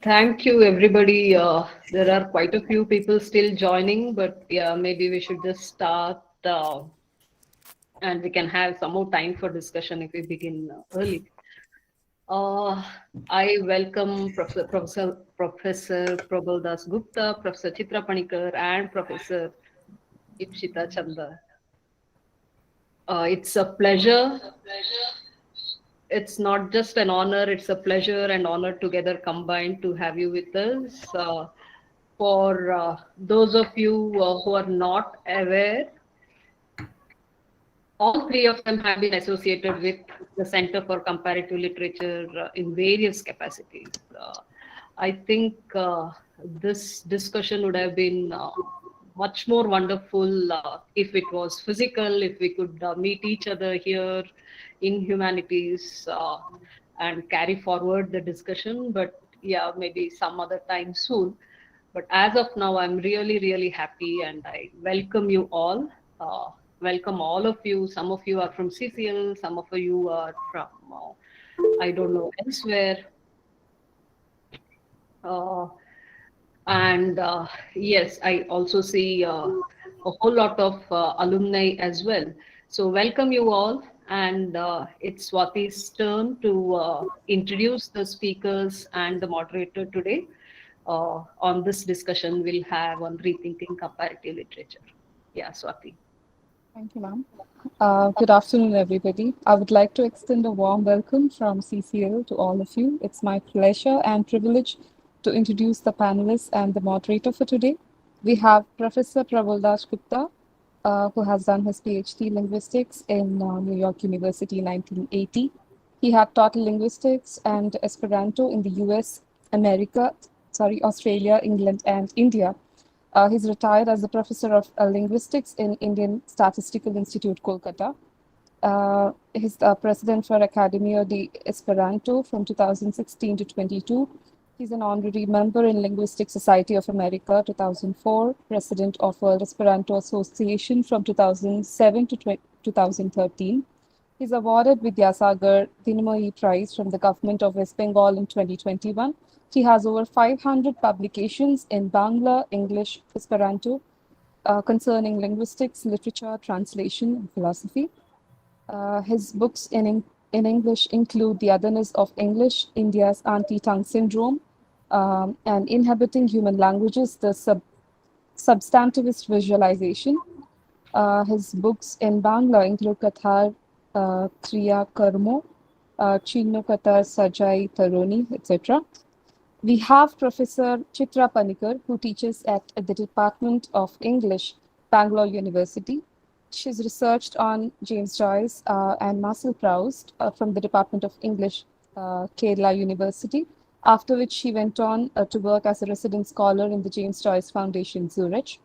Thank you, everybody. There are quite a few people still joining, but yeah, maybe we should just start and we can have some more time for discussion if we begin early. Uh, I welcome Professor Probal Dasgupta, Professor Chitra Panikkar, and Professor Ipshita Chanda. It's a pleasure. It's not just an honor, it's a pleasure and honor together combined to have you with us. For those of you who are not aware, all three of them have been associated with the Center for Comparative Literature in various capacities. I think this discussion would have been much more wonderful if it was physical, if we could meet each other here in humanities and carry forward the discussion. But yeah, maybe some other time soon. But as of now, I'm really, really happy and I welcome you all. Welcome all of you. Some of you are from CCL, some of you are from, I don't know, elsewhere. Uh, and yes, I also see a whole lot of alumni as well. So welcome you all. And it's Swati's turn to introduce the speakers and the moderator today on this discussion we'll have on rethinking comparative literature. Yeah, Swati. Thank you, ma'am. Good afternoon, everybody. I would like to extend a warm welcome from CCL to all of you. It's my pleasure and privilege to introduce the panelists and the moderator for today. We have Professor Probal Dasgupta, who has done his Ph.D. linguistics in New York University in 1980. He had taught linguistics and Esperanto in the US, Australia, England, and India. He's retired as the Professor of Linguistics in Indian Statistical Institute, Kolkata. He's the President for Akademio de Esperanto from 2016 to 22. He's an honorary member in Linguistic Society of America 2004, President of World Esperanto Association from 2007 to 2013. He's awarded Vidyasagar-Dinamoyee Prize from the government of West Bengal in 2021. He has over 500 publications in Bangla, English, Esperanto, concerning linguistics, literature, translation, and philosophy. His books in English include The Otherness of English, India's Auntie Tongue Syndrome, and Inhabiting Human Languages, the Substantivist Visualization. His books in Bangla include Kathaar, kriyaakarmo, Chhinno, Kathaar, saajaaye, taroni, etc. We have Professor Chitra Panikkar, who teaches at the Department of English, Bangalore University. She's researched on James Joyce and Marcel Proust from the Department of English, Kerala University, after which she went on to work as a resident scholar in the James Joyce Foundation, Zurich.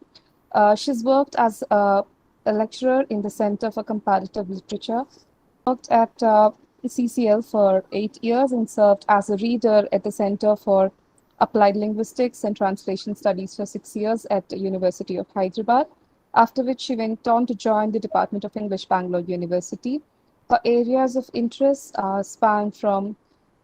She's worked as a lecturer in the Center for Comparative Literature, worked at CCL for 8 years and served as a reader at the Center for Applied Linguistics and Translation Studies for 6 years at the University of Hyderabad, after which she went on to join the Department of English, Bangalore University. Her areas of interest span from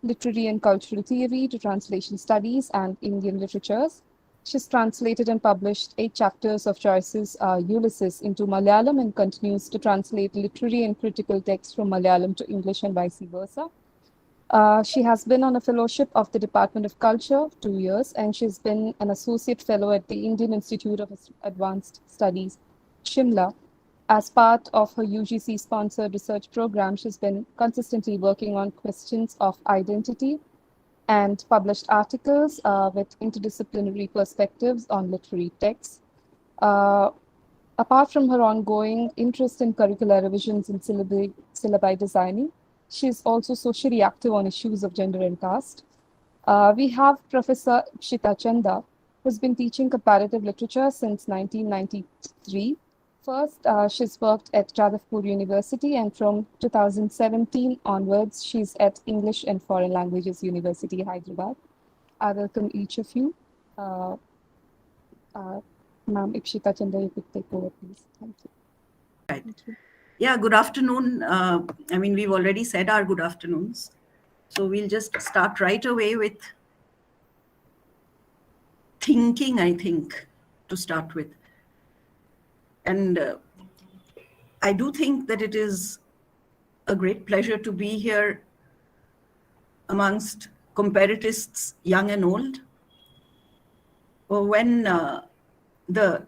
literary and cultural theory to translation studies and Indian literatures. She's translated and published 8 chapters of Joyce's Ulysses into Malayalam and continues to translate literary and critical texts from Malayalam to English and vice versa. She has been on a fellowship of the Department of Culture 2 years, and she's been an associate fellow at the Indian Institute of Advanced Studies, Shimla. As part of her UGC-sponsored research program, she's been consistently working on questions of identity and published articles with interdisciplinary perspectives on literary texts. Apart from her ongoing interest in curricular revisions and syllabi designing, she is also socially active on issues of gender and caste. We have Professor Ipshita Chanda, who's been teaching comparative literature since 1993. First, she's worked at Jadavpur University, and from 2017 onwards, she's at English and Foreign Languages University, Hyderabad. I welcome each of you. Ma'am Ipshita Chanda, you could take over, please. Thank you. Right. Yeah, good afternoon. We've already said our good afternoons. So we'll just start right away with thinking, I think, to start with. And I do think that it is a great pleasure to be here amongst comparatists, young and old. When the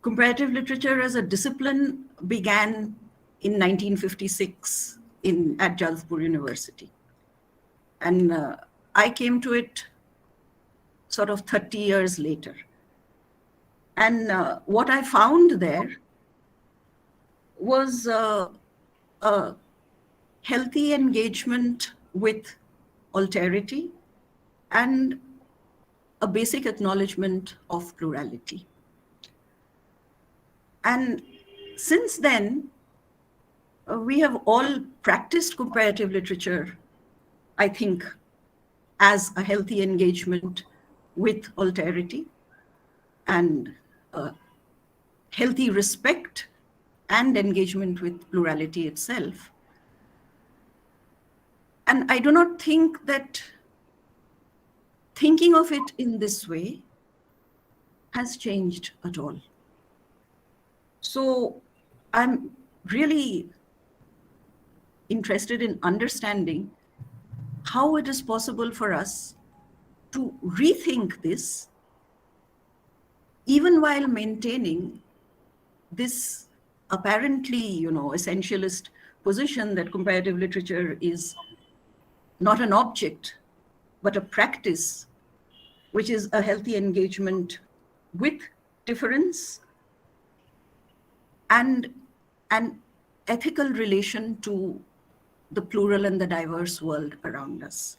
comparative literature as a discipline began in 1956 at Jadavpur University. And I came to it sort of 30 years later. And what I found there was a healthy engagement with alterity and a basic acknowledgement of plurality. And since then, we have all practiced comparative literature, I think, as a healthy engagement with alterity and healthy respect and engagement with plurality itself. And I do not think that thinking of it in this way has changed at all. So I'm really interested in understanding how it is possible for us to rethink this, even while maintaining this apparently, essentialist position that comparative literature is not an object, but a practice, which is a healthy engagement with difference and an ethical relation to the plural and the diverse world around us.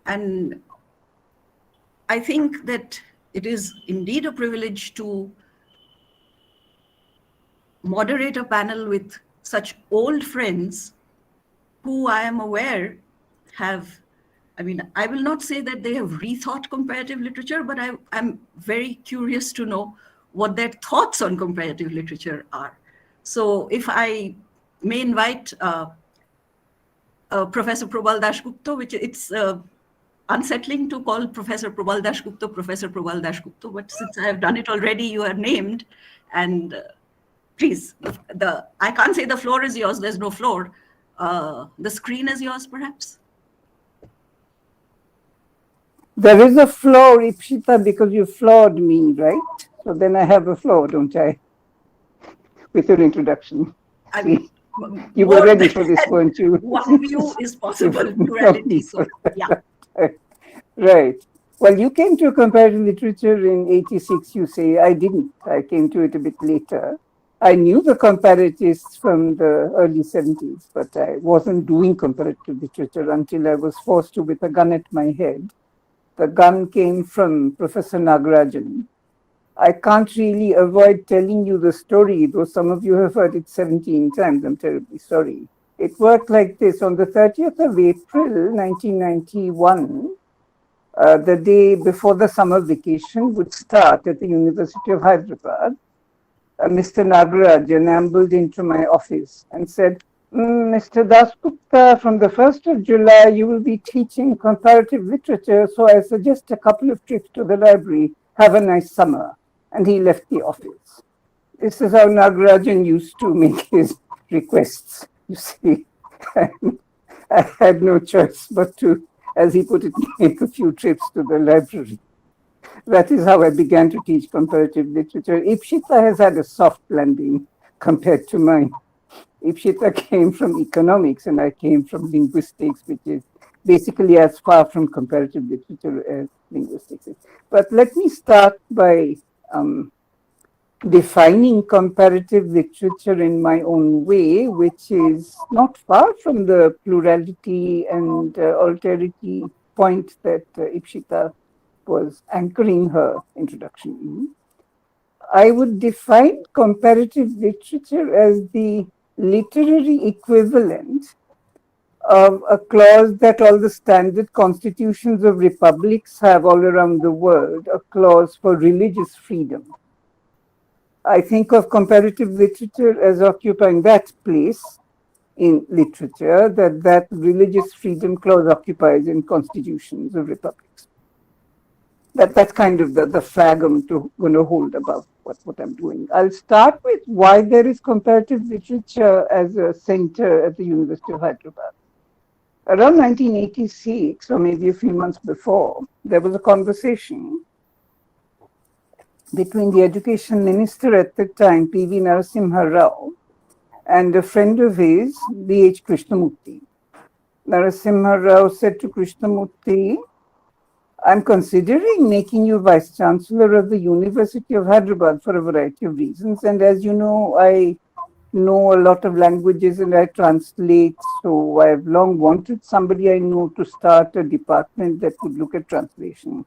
And I think that it is indeed a privilege to moderate a panel with such old friends who I am aware have, I will not say that they have rethought comparative literature, but I'm very curious to know what their thoughts on comparative literature are. So if I may invite Professor Probal Dasgupta, which it's unsettling to call Professor Probal Dasgupta Professor Probal Dasgupta, but since I have done it already, you are named. And please, I can't say the floor is yours, there's no floor. The screen is yours, perhaps? There is a floor, Ipshita, because you floored me, right? So then I have a floor, don't I? With your introduction. I mean, you were ready for this, weren't you? One view is possible, plurality. So, yeah. Right. Well, you came to comparative literature in 86, you say. I didn't. I came to it a bit later. I knew the comparatists from the early 70s, but I wasn't doing comparative literature until I was forced to with a gun at my head. The gun came from Professor Nagarajan. I can't really avoid telling you the story, though some of you have heard it 17 times. I'm terribly sorry. It worked like this. On the 30th of April, 1991, the day before the summer vacation would start at the University of Hyderabad, Mr. Nagarajan ambled into my office and said, Mr. Dasgupta, from the 1st of July, you will be teaching comparative literature, so I suggest a couple of trips to the library. Have a nice summer. And he left the office. This is how Nagarajan used to make his requests, you see. I had no choice but to, as he put it, make a few trips to the library. That is how I began to teach comparative literature. Ipshita has had a soft landing compared to mine. Ipshita came from economics and I came from linguistics, which is basically as far from comparative literature as linguistics is. But let me start by defining comparative literature in my own way, which is not far from the plurality and alterity point that Ipshita was anchoring her introduction in. I would define comparative literature as the literary equivalent of a clause that all the standard constitutions of republics have all around the world, a clause for religious freedom. I think of comparative literature as occupying that place in literature that religious freedom clause occupies in constitutions of republics. that's kind of the flag I'm going to hold about what I'm doing. I'll start with why there is comparative literature as a center at the University of Hyderabad. Around 1986, or maybe a few months before, there was a conversation between the education minister at the time, P.V. Narasimha Rao, and a friend of his, B.H. Krishnamurti. Narasimha Rao said to Krishnamurti, I'm considering making you Vice Chancellor of the University of Hyderabad for a variety of reasons. And as you know, I know a lot of languages and I translate. So I've long wanted somebody I know to start a department that could look at translation.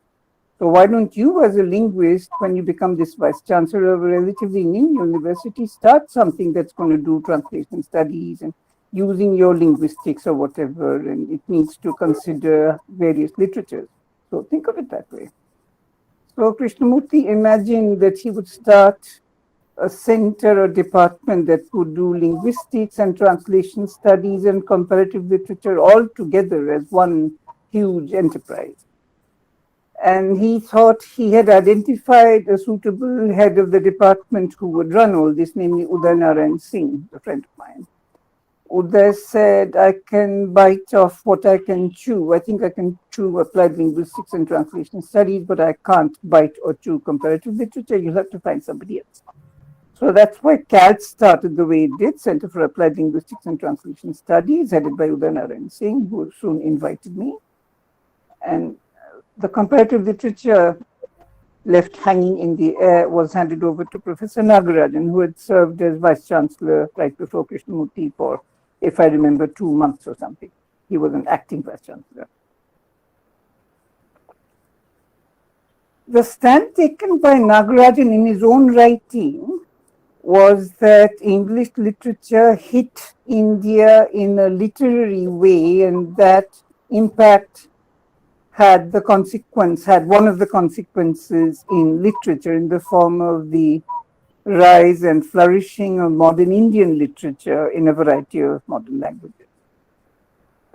So why don't you, as a linguist, when you become this Vice Chancellor of a relatively new university, start something that's going to do translation studies and using your linguistics or whatever, and it needs to consider various literatures. So think of it that way. So Krishnamurti imagined that he would start a center or department that would do linguistics and translation studies and comparative literature all together as one huge enterprise. And he thought he had identified a suitable head of the department who would run all this, namely Uday Narayan Singh, a friend of mine. Uday said, I can bite off what I can chew. I think I can chew applied linguistics and translation studies, but I can't bite or chew comparative literature. You'll have to find somebody else. So that's why CALT started the way it did, Center for Applied Linguistics and Translation Studies, headed by Uday Narayan Singh, who soon invited me. And the comparative literature left hanging in the air was handed over to Professor Nagarajan, who had served as Vice Chancellor right before Krishnamurti for, if I remember, 2 months or something. He was an acting Vice Chancellor. The stand taken by Nagarajan in his own writing was that English literature hit India in a literary way, and that impact had one of the consequences in literature in the form of the rise and flourishing of modern Indian literature in a variety of modern languages.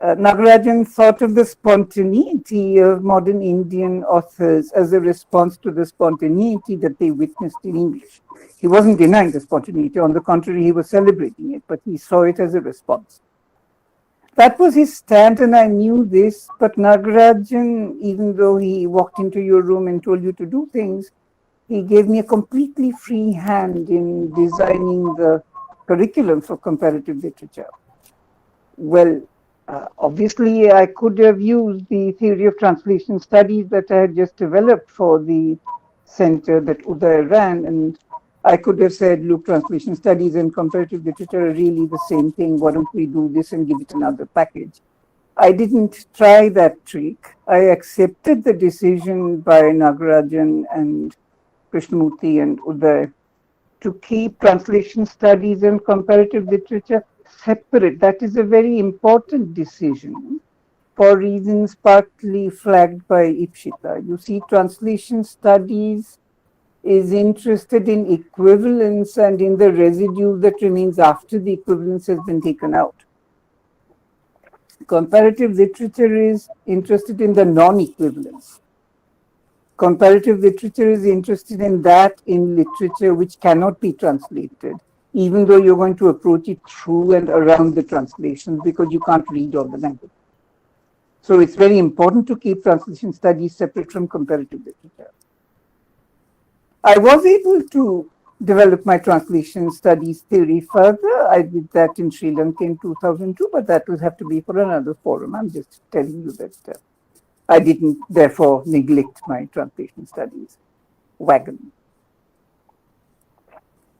Nagarajan thought of the spontaneity of modern Indian authors as a response to the spontaneity that they witnessed in English. He wasn't denying the spontaneity, on the contrary, he was celebrating it, but he saw it as a response. That was his stand, and I knew this, but Nagarajan, even though he walked into your room and told you to do things, he gave me a completely free hand in designing the curriculum for comparative literature. Well, obviously, I could have used the theory of translation studies that I had just developed for the center that Uday ran, and I could have said, look, translation studies and comparative literature are really the same thing. Why don't we do this and give it another package? I didn't try that trick. I accepted the decision by Nagarajan and Krishnamurti and Uday to keep translation studies and comparative literature separate. That is a very important decision for reasons partly flagged by Ipshita. You see, translation studies is interested in equivalence and in the residue that remains after the equivalence has been taken out. Comparative literature is interested in the non-equivalence. Comparative literature is interested in that in literature which cannot be translated, even though you're going to approach it through and around the translations because you can't read all the language. So it's very important to keep translation studies separate from comparative literature. I was able to develop my translation studies theory further. I did that in Sri Lanka in 2002, but that will have to be for another forum. I'm just telling you that I didn't, therefore, neglect my translation studies wagon.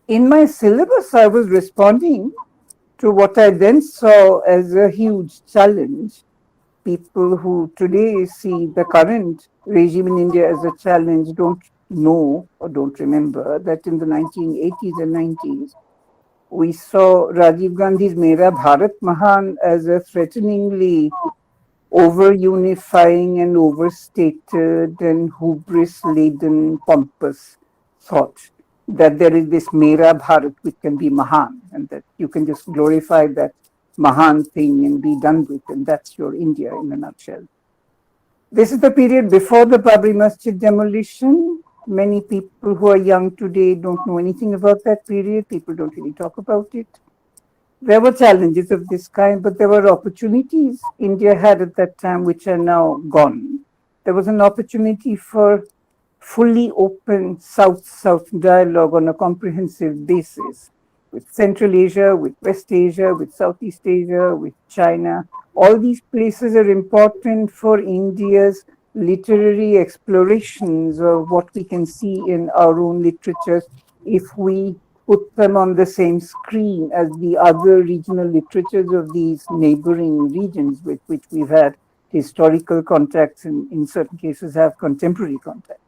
In my syllabus, I was responding to what I then saw as a huge challenge. People who today see the current regime in India as a challenge don't know or don't remember that in the 1980s and 90s, we saw Rajiv Gandhi's Mera Bharat Mahan as a threateningly over-unifying and overstated and hubris-laden, pompous thought that there is this Mera Bharat which can be Mahan, and that you can just glorify that Mahan thing and be done with, and that's your India in a nutshell. This is the period before the Babri Masjid demolition. Many people who are young today don't know anything about that period. People don't really talk about it. There were challenges of this kind, but there were opportunities India had at that time which are now gone. There was an opportunity for fully open South-South dialogue on a comprehensive basis with Central Asia, with West Asia, with Southeast Asia, with China. All these places are important for India's literary explorations of what we can see in our own literatures if we put them on the same screen as the other regional literatures of these neighboring regions with which we've had historical contacts and in certain cases have contemporary contacts.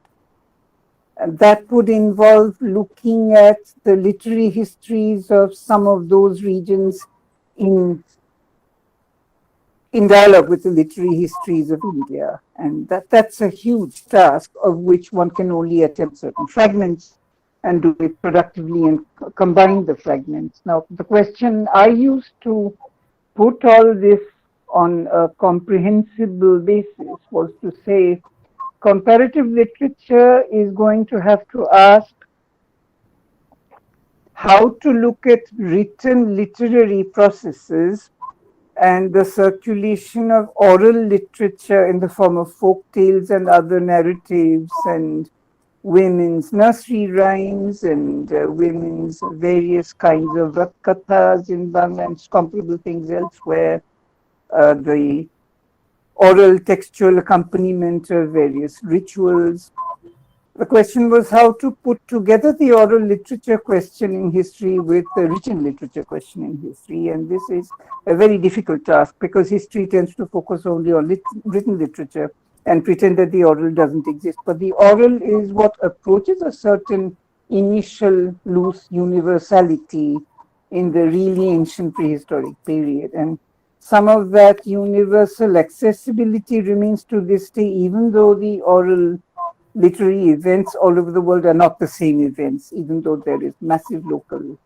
And that would involve looking at the literary histories of some of those regions in dialogue with the literary histories of India. And that's a huge task of which one can only attempt certain fragments and do it productively and combine the fragments. Now, the question I used to put all this on a comprehensible basis was to say, comparative literature is going to have to ask how to look at written literary processes and the circulation of oral literature in the form of folk tales and other narratives and women's nursery rhymes and women's various kinds of kathas in Bangla and comparable things elsewhere, the oral textual accompaniment of various rituals. The question was how to put together the oral literature question in history with the written literature question in history. And this is a very difficult task because history tends to focus only on written literature and pretend that the oral doesn't exist. But the oral is what approaches a certain initial loose universality in the really ancient prehistoric period. And some of that universal accessibility remains to this day, even though the oral literary events all over the world are not the same events, even though there is massive local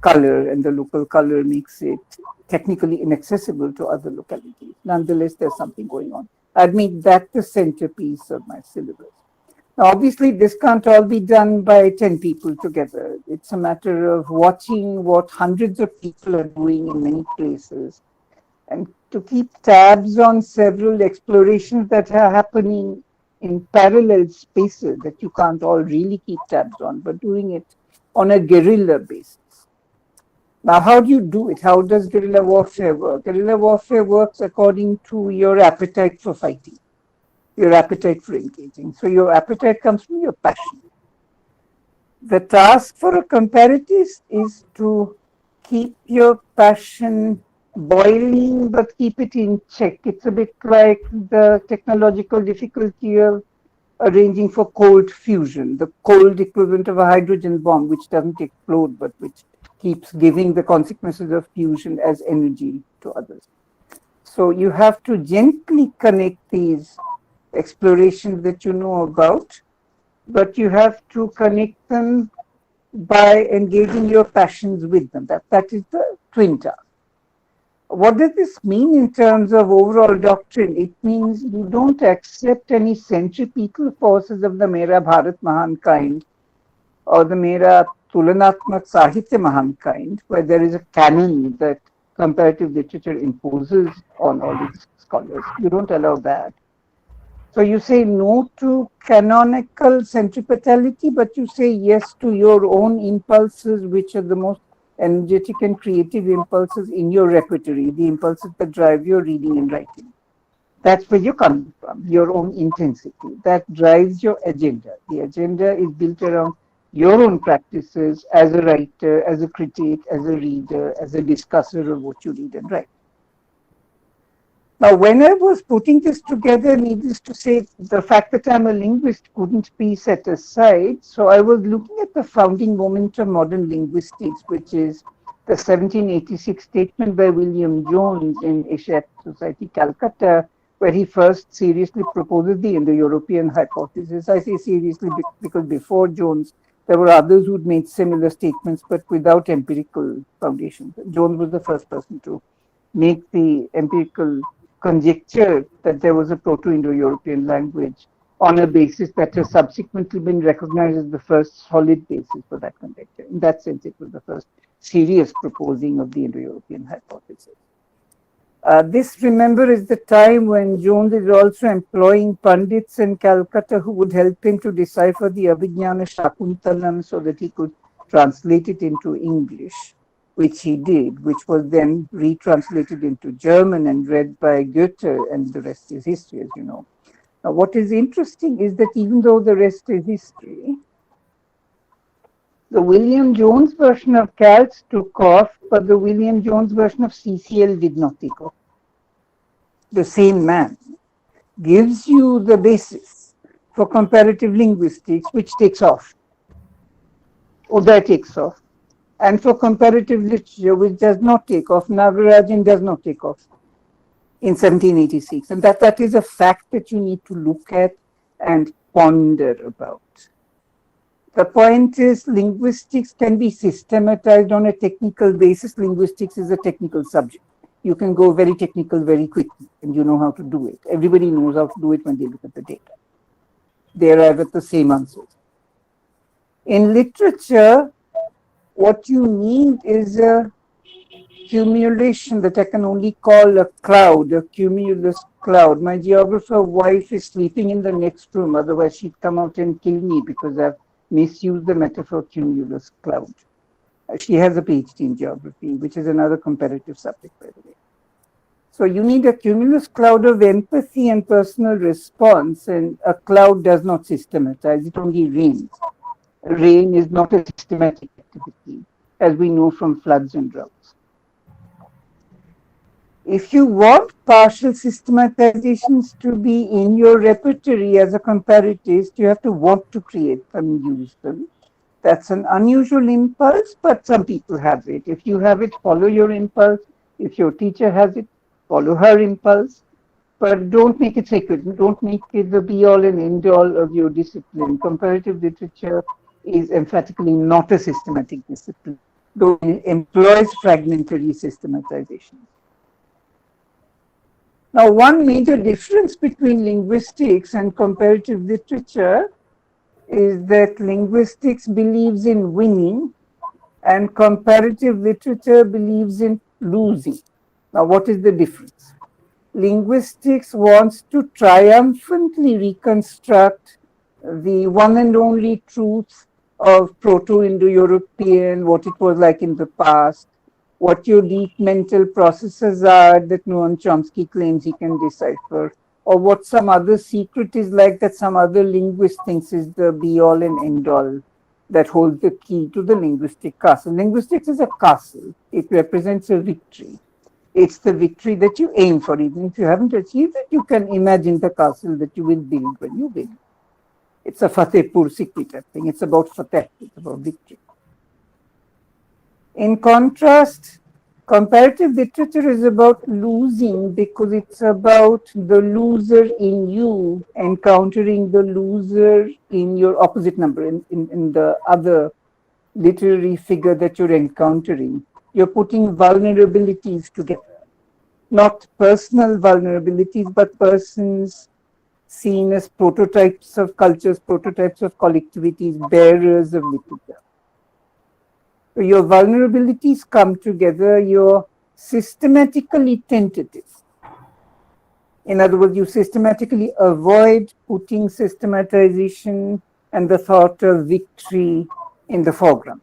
color and the local color makes it technically inaccessible to other localities. Nonetheless, there's something going on. I'd make that the centerpiece of my syllabus. Now, obviously, this can't all be done by 10 people together. It's a matter of watching what hundreds of people are doing in many places and to keep tabs on several explorations that are happening in parallel spaces that you can't all really keep tabs on, but doing it on a guerrilla basis. Now, how do you do it? How does guerrilla warfare work? Guerrilla warfare works according to your appetite for fighting, your appetite for engaging. So your appetite comes from your passion. The task for a comparatist is to keep your passion boiling, but keep it in check. It's a bit like the technological difficulty of arranging for cold fusion, the cold equivalent of a hydrogen bomb, which doesn't explode, but which keeps giving the consequences of fusion as energy to others. So you have to gently connect these explorations that you know about, but you have to connect them by engaging your passions with them. That is the twin task. What does this mean in terms of overall doctrine? It means you don't accept any centripetal forces of the Mera Bharat Mahan kind or the Mera Tulanatmak Sahitya Mahan kind, where there is a canon that comparative literature imposes on all its scholars. You don't allow that. So you say no to canonical centripetality, but you say yes to your own impulses, which are the most energetic and creative impulses in your repertory, the impulses that drive your reading and writing. That's where you're coming from, your own intensity. That drives your agenda. The agenda is built around your own practices as a writer, as a critic, as a reader, as a discusser of what you read and write. Now, when I was putting this together, needless to say, the fact that I'm a linguist couldn't be set aside. So I was looking at the founding moment of modern linguistics, which is the 1786 statement by William Jones in Asiatic Society, Calcutta, where he first seriously proposes the Indo-European hypothesis. I say seriously because before Jones, there were others who'd made similar statements, but without empirical foundations. Jones was the first person to make the empirical conjecture that there was a Proto-Indo-European language on a basis that has subsequently been recognized as the first solid basis for that conjecture. In that sense, it was the first serious proposing of the Indo-European hypothesis. This, remember, is the time when Jones is also employing Pandits in Calcutta who would help him to decipher the Abhijnana Shakuntalam so that he could translate it into English, which he did, which was then retranslated into German and read by Goethe, and the rest is history, as you know. Now, what is interesting is that even though the rest is history, the William Jones version of Calc took off, but the William Jones version of CCL did not take off. The same man gives you the basis for comparative linguistics, which takes off. Uday takes off. And for comparative literature, which does not take off, Nagarajan does not take off in 1786. And that is a fact that you need to look at and ponder about. The point is, linguistics can be systematized on a technical basis. Linguistics is a technical subject. You can go very technical very quickly, and you know how to do it. Everybody knows how to do it when they look at the data. They arrive at the same answers. In literature, what you need is a cumulation that I can only call a cloud, a cumulus cloud. My geographer wife is sleeping in the next room, otherwise she'd come out and kill me because I've misused the metaphor cumulus cloud. She has a PhD in geography, which is another comparative subject, by the way. So you need a cumulus cloud of empathy and personal response, and a cloud does not systematize, it only rains. Rain is not a systematic activity, as we know from floods and droughts. If you want partial systematizations to be in your repertory as a comparatist, you have to want to create them and use them. That's an unusual impulse, but some people have it. If you have it, follow your impulse. If your teacher has it, follow her impulse. But don't make it sacred. Don't make it the be-all and end-all of your discipline. Comparative literature is emphatically not a systematic discipline, though it employs fragmentary systematization. Now, one major difference between linguistics and comparative literature is that linguistics believes in winning and comparative literature believes in losing. Now, what is the difference? Linguistics wants to triumphantly reconstruct the one and only truths of Proto-Indo-European, what it was like in the past, what your deep mental processes are that Noam Chomsky claims he can decipher, or what some other secret is like that some other linguist thinks is the be-all and end-all that holds the key to the linguistic castle. Linguistics is a castle. It represents a victory. It's the victory that you aim for. Even if you haven't achieved it, you can imagine the castle that you will build when you win. It's a Fatehpur Sikri type thing. It's about Fateh, it's about victory. In contrast, comparative literature is about losing because it's about the loser in you encountering the loser in your opposite number, in the other literary figure that you're encountering. You're putting vulnerabilities together. Not personal vulnerabilities, but persons seen as prototypes of cultures, prototypes of collectivities, bearers of literature. So your vulnerabilities come together, you're systematically tentative. In other words, you systematically avoid putting systematization and the thought of victory in the foreground.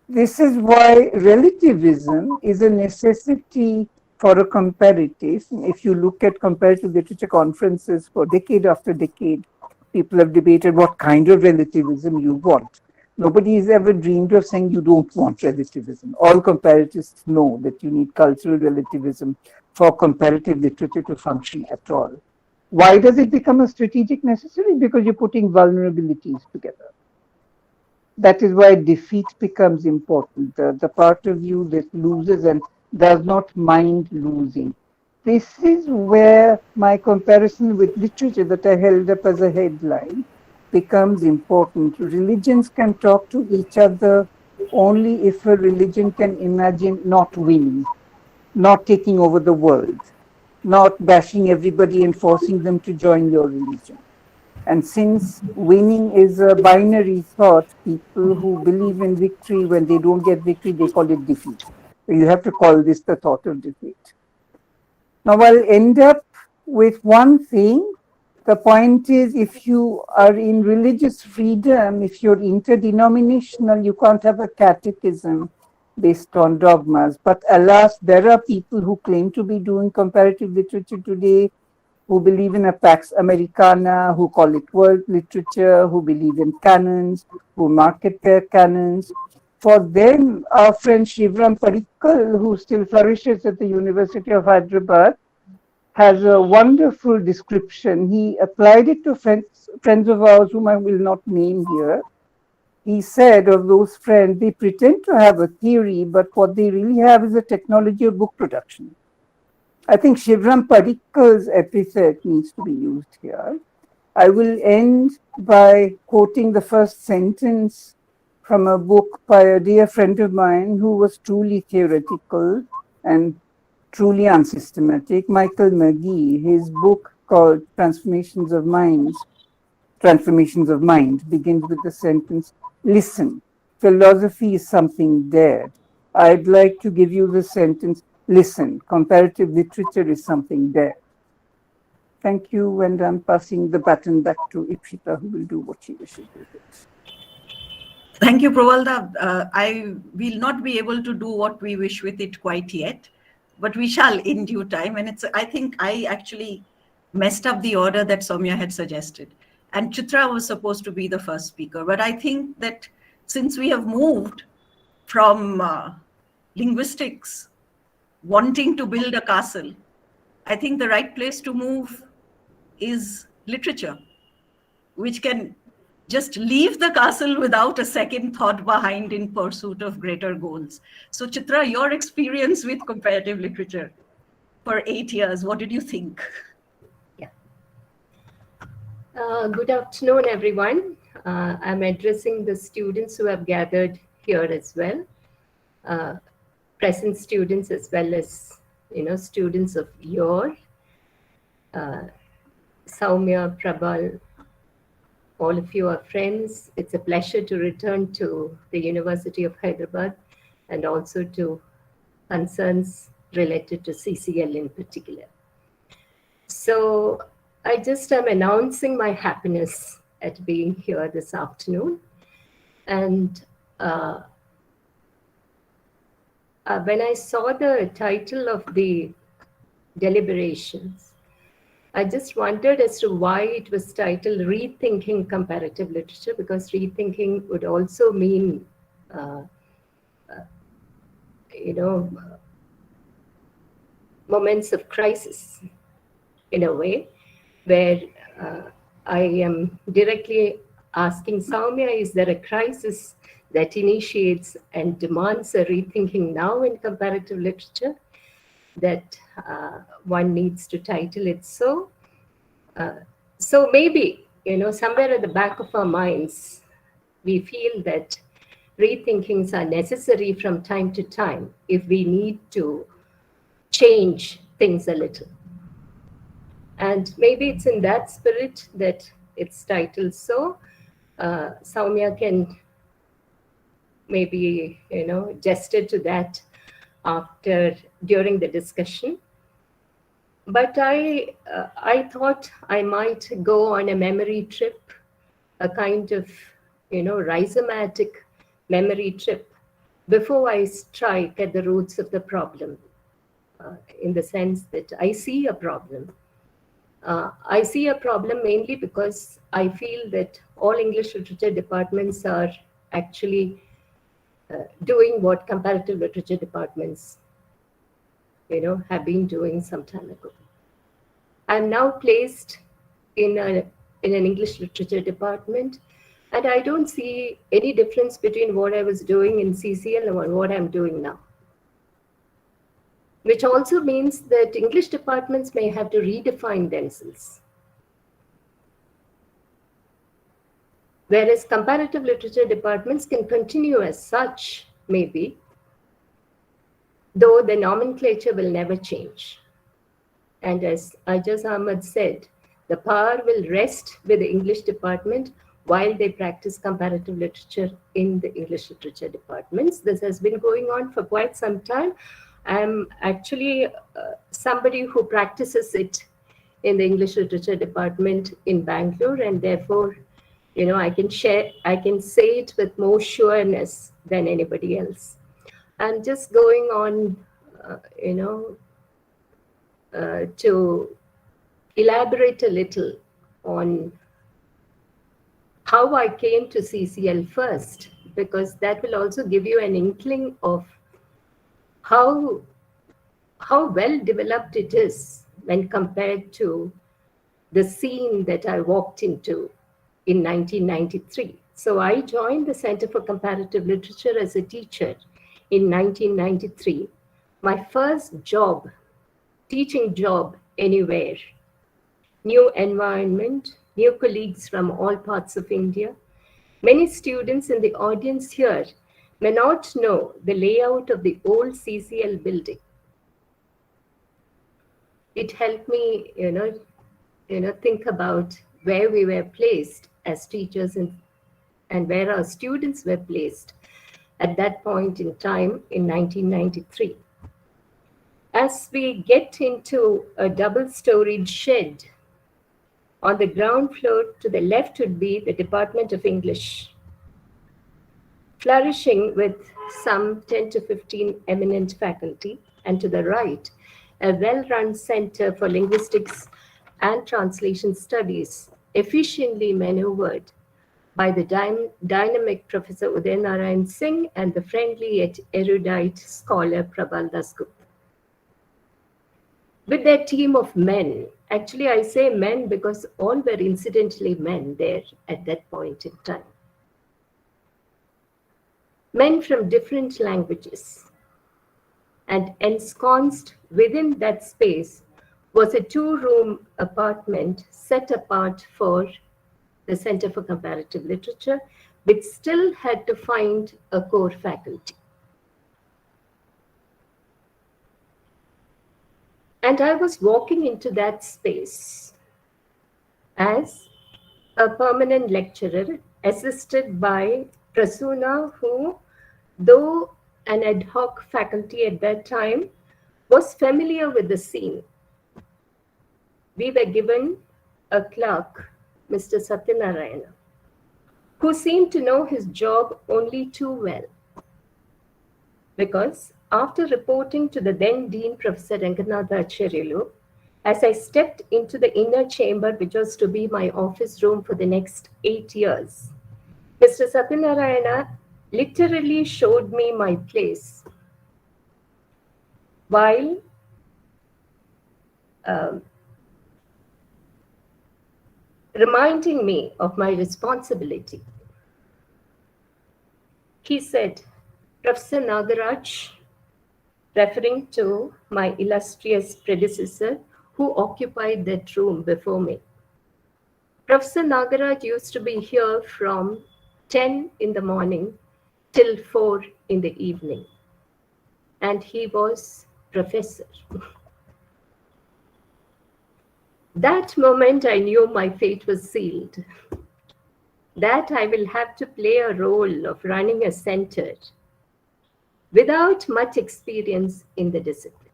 This is why relativism is a necessity for a comparative. If you look at comparative literature conferences for decade after decade, people have debated what kind of relativism you want. Nobody has ever dreamed of saying you don't want relativism. All comparatists know that you need cultural relativism for comparative literature to function at all. Why does it become a strategic necessity? Because you're putting vulnerabilities together. That is why defeat becomes important. The part of you that loses and does not mind losing. This is where my comparison with literature that I held up as a headline becomes important. Religions can talk to each other only if a religion can imagine not winning, not taking over the world, not bashing everybody and forcing them to join your religion. And since winning is a binary thought, people who believe in victory, when they don't get victory, they call it defeat. So you have to call this the thought of defeat. Now, I'll end up with one thing. The point is, if you are in religious freedom, if you're interdenominational, you can't have a catechism based on dogmas. But alas, there are people who claim to be doing comparative literature today, who believe in a Pax Americana, who call it world literature, who believe in canons, who market their canons. For them, our friend Shivram Panikkar, who still flourishes at the University of Hyderabad, has a wonderful description. He applied it to friends of ours whom I will not name here. He said of those friends, they pretend to have a theory, but what they really have is a technology of book production. I think Shivram Padikkar's epithet needs to be used here. I will end by quoting the first sentence from a book by a dear friend of mine who was truly theoretical and truly unsystematic, Michael McGee. His book called Transformations of Mind begins with the sentence, listen, philosophy is something dead. I'd like to give you the sentence, listen, comparative literature is something dead. Thank you, and I'm passing the baton back to Ipshita, who will do what she wishes with it. Thank you, Probal. I will not be able to do what we wish with it quite yet, but we shall in due time. And I think I actually messed up the order that Soumya had suggested. And Chitra was supposed to be the first speaker. But I think that since we have moved from linguistics wanting to build a castle, I think the right place to move is literature, which can just leave the castle without a second thought behind in pursuit of greater goals. So Chitra, your experience with comparative literature for 8 years, what did you think? Yeah. Good afternoon, everyone. I'm addressing the students who have gathered here as well, present students as well as, students of your, Soumya, Prabal, all of you are friends. It's a pleasure to return to the University of Hyderabad and also to concerns related to CCL in particular. So I just am announcing my happiness at being here this afternoon. And when I saw the title of the deliberations, I just wondered as to why it was titled Rethinking Comparative Literature, because rethinking would also mean, moments of crisis in a way, where I am directly asking Soumya, is there a crisis that initiates and demands a rethinking now in comparative literature, that one needs to title it so? So maybe, somewhere at the back of our minds, we feel that rethinkings are necessary from time to time if we need to change things a little. And maybe it's in that spirit that it's titled so. Soumya can maybe, gesture to that during the discussion. But I thought I might go on a memory trip, a kind of, rhizomatic memory trip, before I strike at the roots of the problem, in the sense that I see a problem. I see a problem mainly because I feel that all English literature departments are actually doing what comparative literature departments, have been doing some time ago. I'm now placed in an English literature department, and I don't see any difference between what I was doing in CCL and what I'm doing now. Which also means that English departments may have to redefine themselves. Whereas comparative literature departments can continue as such, maybe, though the nomenclature will never change. And as Ajaz Ahmad said, the power will rest with the English department while they practice comparative literature in the English literature departments. This has been going on for quite some time. I'm actually somebody who practices it in the English literature department in Bangalore, and therefore, I can say it with more sureness than anybody else. I'm just going on, to elaborate a little on how I came to CCL first, because that will also give you an inkling of how well developed it is when compared to the scene that I walked into in 1993. So I joined the Center for Comparative Literature as a teacher in 1993. My first job, teaching job anywhere. New environment, new colleagues from all parts of India. Many students in the audience here may not know the layout of the old CCL building. It helped me, think about where we were placed as teachers and where our students were placed at that point in time in 1993. As we get into a double-storied shed, on the ground floor to the left would be the Department of English, flourishing with some 10 to 15 eminent faculty, and to the right, a well-run Center for Linguistics and Translation Studies, efficiently maneuvered by the dynamic Professor Udayanarayan Singh and the friendly yet erudite scholar Probal Dasgupta. With their team of men, actually I say men because all were incidentally men there at that point in time. Men from different languages. And ensconced within that space was a 2-room apartment set apart for the Center for Comparative Literature, which still had to find a core faculty. And I was walking into that space as a permanent lecturer, assisted by Prasuna, who, though an ad hoc faculty at that time, was familiar with the scene. We were given a clerk, Mr. Satyanarayana, who seemed to know his job only too well. Because after reporting to the then Dean, Professor Ranganatha Acharyulu, as I stepped into the inner chamber, which was to be my office room for the next 8 years, Mr. Satyanarayana literally showed me my place while reminding me of my responsibility. He said, Professor Nagaraj, referring to my illustrious predecessor who occupied that room before me. Professor Nagaraj used to be here from 10 in the morning till 4 in the evening. And he was professor. That moment I knew my fate was sealed. That I will have to play a role of running a center without much experience in the discipline.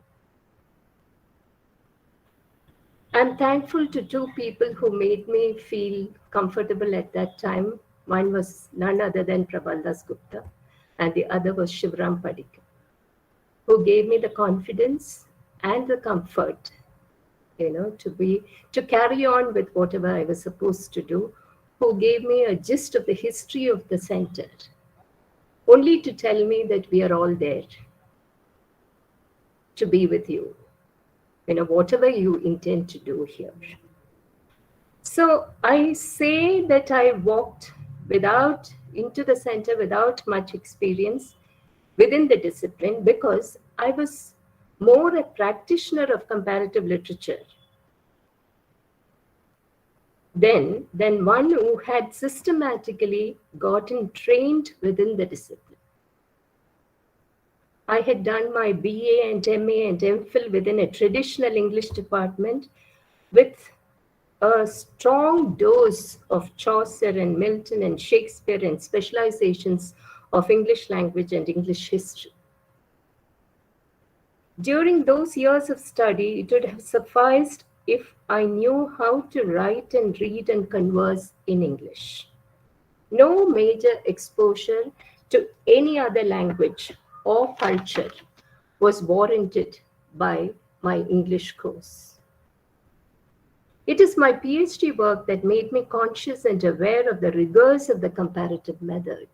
I'm thankful to 2 people who made me feel comfortable at that time. One was none other than Probal Dasgupta, and the other was Shivram Panikkar, who gave me the confidence and the comfort, to carry on with whatever I was supposed to do, who gave me a gist of the history of the center, only to tell me that we are all there to be with you, whatever you intend to do here. So I say that I walked into the center without much experience within the discipline because I was more a practitioner of comparative literature than one who had systematically gotten trained within the discipline. I had done my BA and MA and MPhil within a traditional English department with a strong dose of Chaucer and Milton and Shakespeare and specializations of English language and English history. During those years of study, it would have sufficed if I knew how to write and read and converse in English. No major exposure to any other language or culture was warranted by my English course. It is my PhD work that made me conscious and aware of the rigors of the comparative method.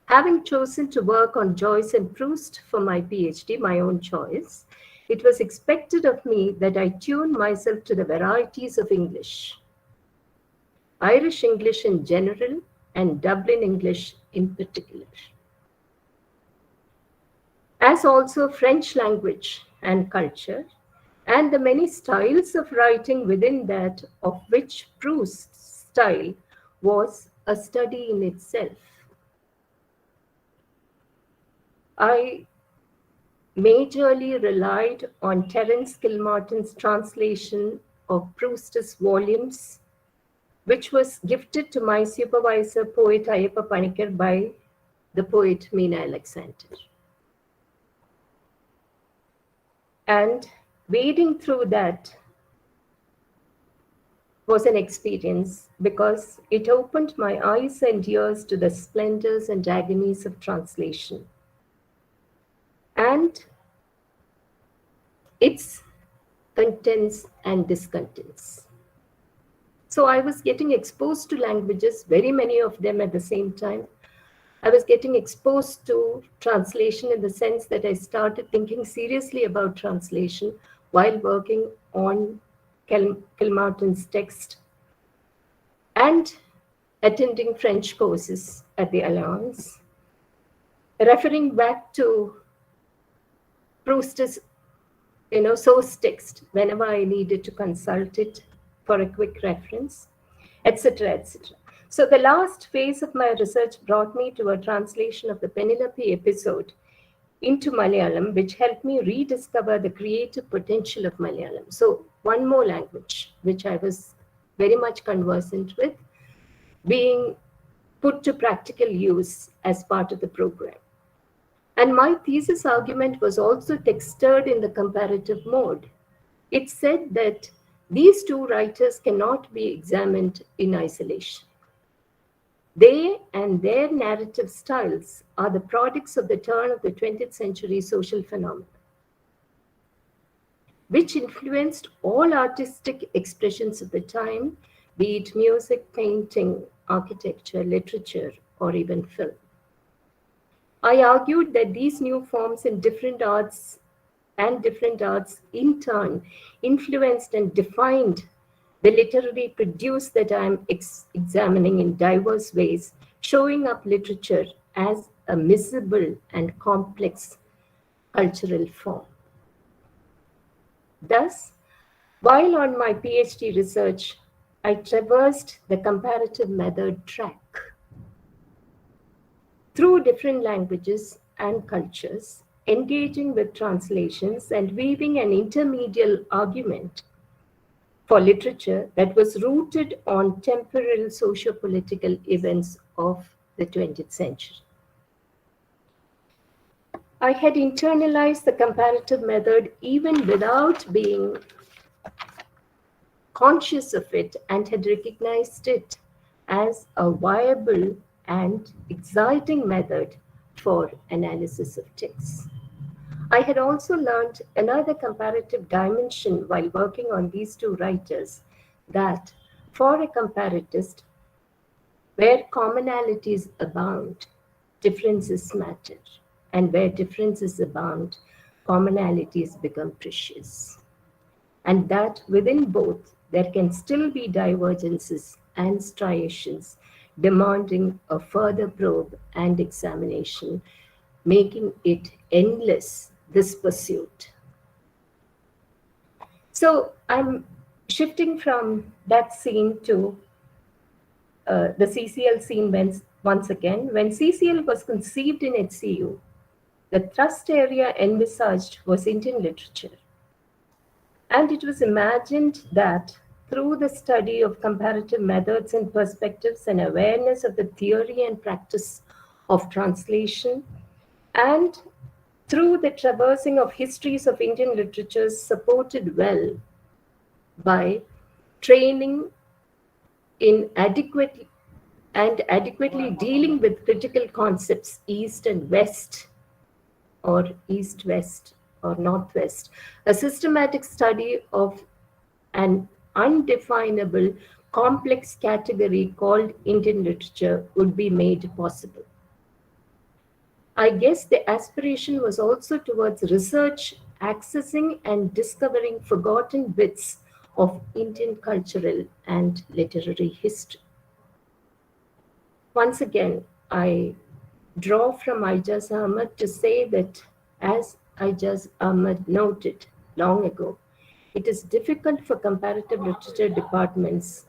Having chosen to work on Joyce and Proust for my PhD, my own choice, it was expected of me that I tune myself to the varieties of English, Irish English in general and Dublin English in particular, as also French language and culture, and the many styles of writing within that, of which Proust's style was a study in itself. I majorly relied on Terence Kilmartin's translation of Proust's volumes, which was gifted to my supervisor, poet Ayyappa Panikkar, by the poet Meena Alexander. And wading through that was an experience because it opened my eyes and ears to the splendors and agonies of translation and its contents and discontents. So I was getting exposed to languages, very many of them at the same time. I was getting exposed to translation in the sense that I started thinking seriously about translation while working on Kilmartin's text and attending French courses at the Alliance, referring back to Proust's source text whenever I needed to consult it for a quick reference, etc., etc. So the last phase of my research brought me to a translation of the Penelope episode into Malayalam, which helped me rediscover the creative potential of Malayalam. So one more language, which I was very much conversant with, being put to practical use as part of the program. And my thesis argument was also textured in the comparative mode. It said that these two writers cannot be examined in isolation. They and their narrative styles are the products of the turn of the 20th century social phenomena, which influenced all artistic expressions of the time, be it music, painting, architecture, literature, or even film. I argued that these new forms in different arts in turn influenced and defined the literary produce that I am examining in diverse ways, showing up literature as a miscible and complex cultural form. Thus, while on my PhD research, I traversed the comparative method track through different languages and cultures, engaging with translations and weaving an intermediate argument for literature that was rooted on temporal socio-political events of the 20th century. I had internalized the comparative method even without being conscious of it and had recognized it as a viable and exciting method for analysis of texts. I had also learned another comparative dimension while working on these two writers, that for a comparatist, where commonalities abound, differences matter, and where differences abound, commonalities become precious. And that within both, there can still be divergences and striations, demanding a further probe and examination, making it endless, this pursuit. So I'm shifting from that scene to the CCL scene once again. When CCL was conceived in HCU, The thrust area envisaged was Indian literature. And it was imagined that through the study of comparative methods and perspectives and awareness of the theory and practice of translation, and through the traversing of histories of Indian literatures supported well by training in adequately dealing with critical concepts, East and West, or East-West or Northwest, a systematic study of an undefinable complex category called Indian literature would be made possible. I guess the aspiration was also towards research, accessing and discovering forgotten bits of Indian cultural and literary history. Once again, I draw from Ijaz Ahmad to say that, as Ijaz Ahmad noted long ago, it is difficult for comparative literature departments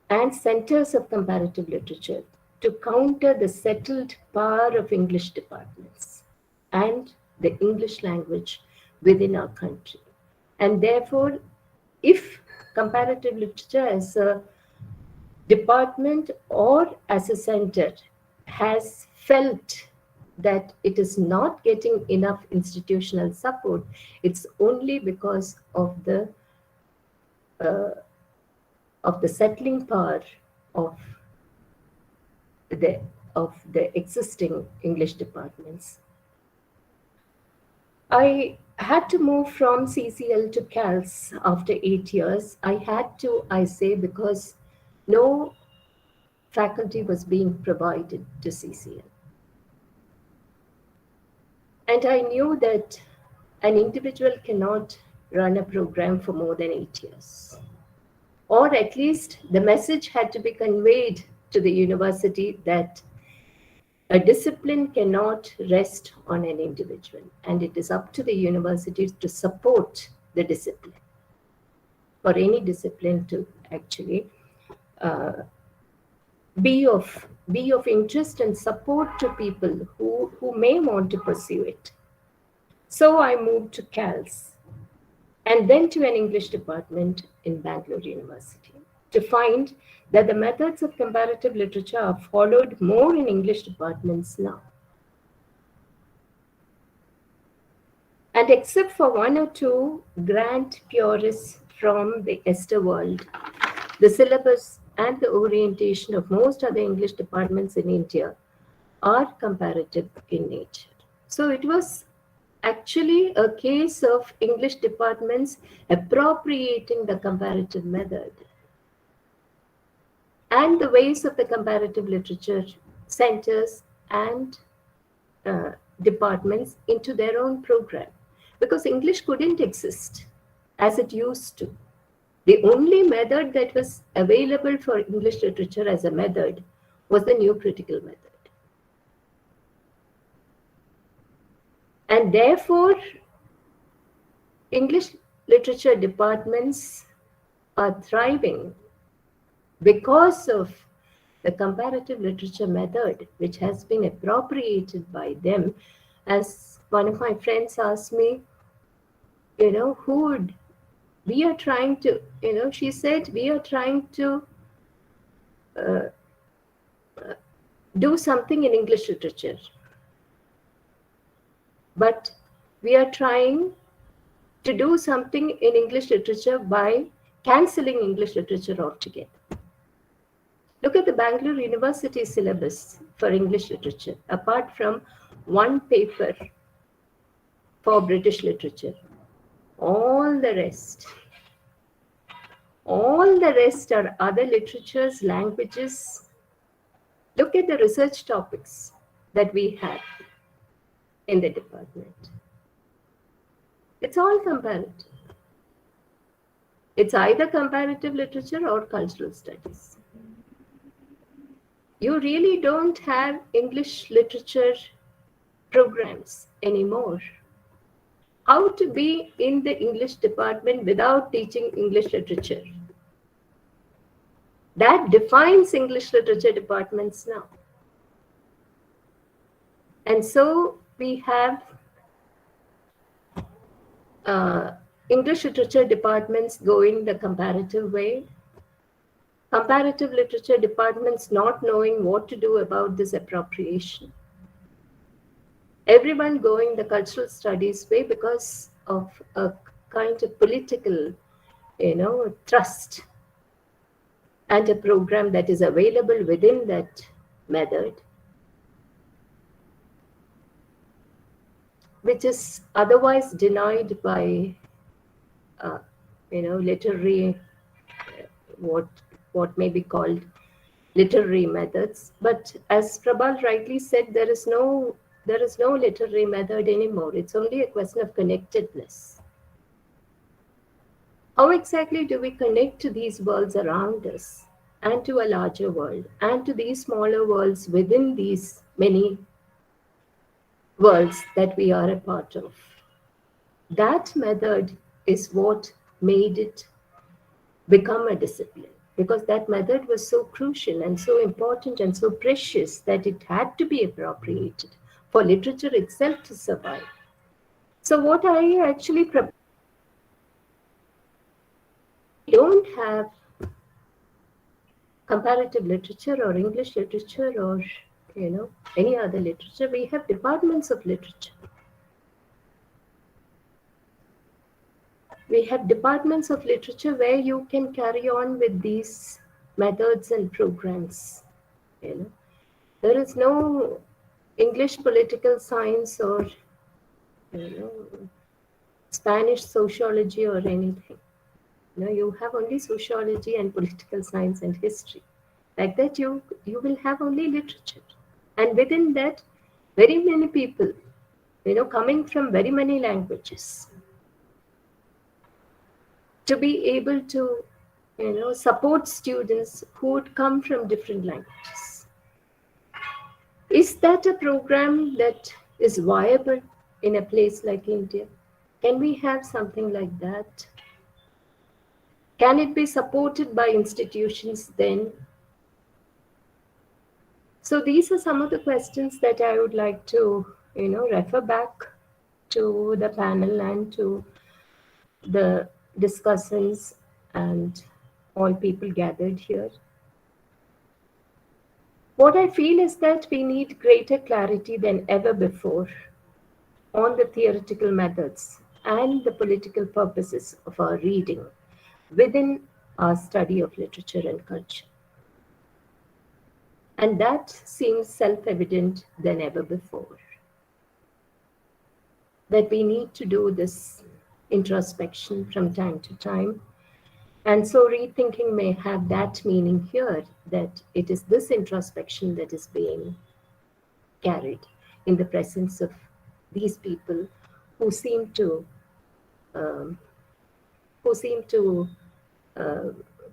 and centers of comparative literature to counter the settled power of English departments and the English language within our country. And therefore, if comparative literature as a department or as a center has felt that it is not getting enough institutional support, it's only because of the settling power of the existing English departments. I had to move from CCL to CALS after 8 years. I had to, I say, because no faculty was being provided to CCL. And I knew that an individual cannot run a program for more than 8 years. Or at least the message had to be conveyed to the university that a discipline cannot rest on an individual, and it is up to the universities to support the discipline, or any discipline to actually be of interest and support to people who may want to pursue it. So I moved to CALS and then to an English department in Bangalore University to find that the methods of comparative literature are followed more in English departments now. And except for one or two grand purists from the Esther world, the syllabus and the orientation of most other English departments in India are comparative in nature. So it was actually a case of English departments appropriating the comparative method and the ways of the comparative literature centers and departments into their own program, because English couldn't exist as it used to. The only method that was available for English literature as a method was the new critical method. And therefore, English literature departments are thriving because of the comparative literature method, which has been appropriated by them. As one of my friends asked me, we are trying to, she said, we are trying to do something in English literature. But we are trying to do something in English literature by cancelling English literature altogether. Look at the Bangalore University syllabus for English literature. Apart from one paper for British literature, all the rest are other literatures, languages. Look at the research topics that we have in the department. It's all comparative. It's either comparative literature or cultural studies. You really don't have English literature programs anymore. How to be in the English department without teaching English literature? That defines English literature departments now. And so we have English literature departments going the comparative way, comparative literature departments not knowing what to do about this appropriation, everyone going the cultural studies way because of a kind of political, trust, and a program that is available within that method, which is otherwise denied by, literary, what may be called literary methods. But as Probal rightly said, there is no literary method anymore. It's only a question of connectedness. How exactly do we connect to these worlds around us and to a larger world and to these smaller worlds within these many worlds that we are a part of? That method is what made it become a discipline, because that method was so crucial and so important and so precious that it had to be appropriated for literature itself to survive. So what I actually don't have comparative literature or English literature or any other literature. We have departments of literature. We have departments of literature where you can carry on with these methods and programs. There is no English political science or Spanish sociology or anything. You have only sociology and political science and history. Like that, you will have only literature. And within that, very many people, coming from very many languages, to be able to, support students who would come from different languages. Is that a program that is viable in a place like India? Can we have something like that? Can it be supported by institutions then? So these are some of the questions that I would like to, refer back to the panel and to the discussants and all people gathered here. What I feel is that we need greater clarity than ever before on the theoretical methods and the political purposes of our reading within our study of literature and culture. And that seems self-evident than ever before. That we need to do this introspection from time to time. And so rethinking may have that meaning here, that it is this introspection that is being carried in the presence of these people who seem to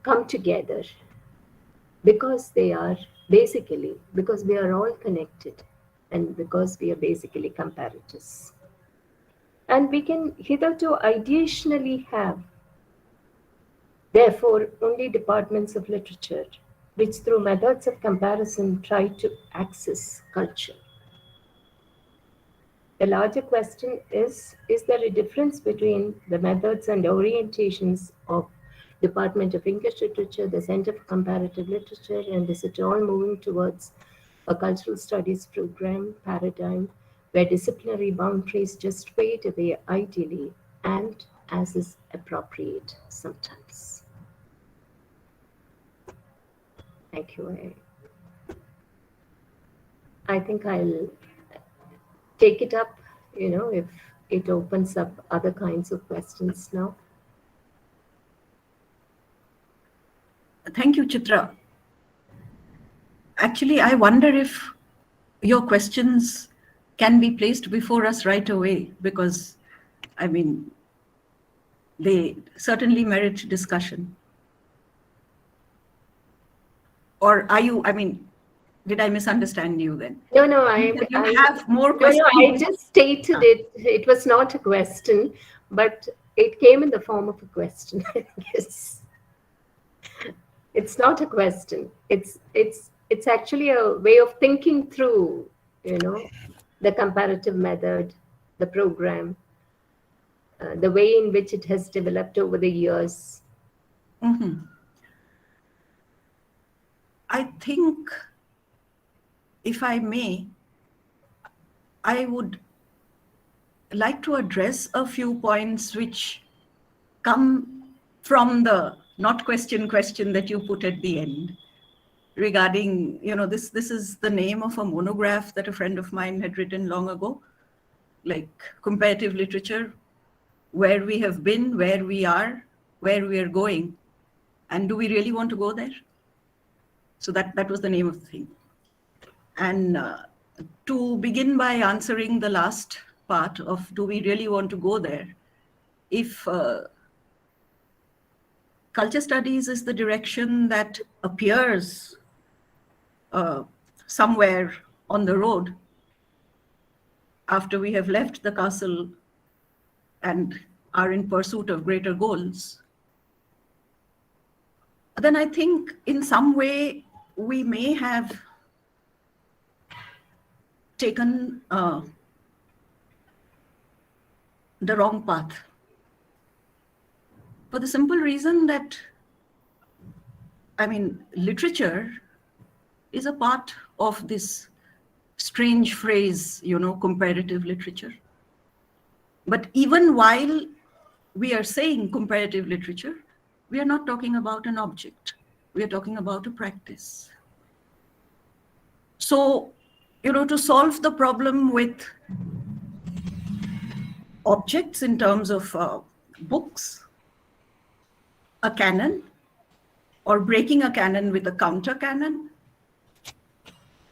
come together because we are all connected and because we are basically comparators. And we can hitherto ideationally have, therefore, only departments of literature which through methods of comparison try to access culture. The larger question is there a difference between the methods and orientations of Department of English Literature, the Center for Comparative Literature, and is it all moving towards a cultural studies program paradigm where disciplinary boundaries just fade away ideally and as is appropriate sometimes? Thank you. I think I'll take it up, if it opens up other kinds of questions now. Thank you, Chitra. Actually, I wonder if your questions can be placed before us right away, because, they certainly merit discussion. Or are you, did I misunderstand you then? No, you have more questions. No, I just stated it. It was not a question, but it came in the form of a question, I guess. It's not a question. It's actually a way of thinking through, the comparative method, the program, the way in which it has developed over the years? I think, if I may, I would like to address a few points which come from the not question that you put at the end regarding, this is the name of a monograph that a friend of mine had written long ago, like comparative literature, where we have been, where we are going, and do we really want to go there? So that was the name of the thing. And to begin by answering the last part of, do we really want to go there? If culture studies is the direction that appears somewhere on the road after we have left the castle and are in pursuit of greater goals, then I think in some way we may have taken the wrong path. For the simple reason that, literature is a part of this strange phrase, comparative literature. But even while we are saying comparative literature, we are not talking about an object. We are talking about a practice. So, to solve the problem with objects in terms of books, a canon, or breaking a canon with a counter canon,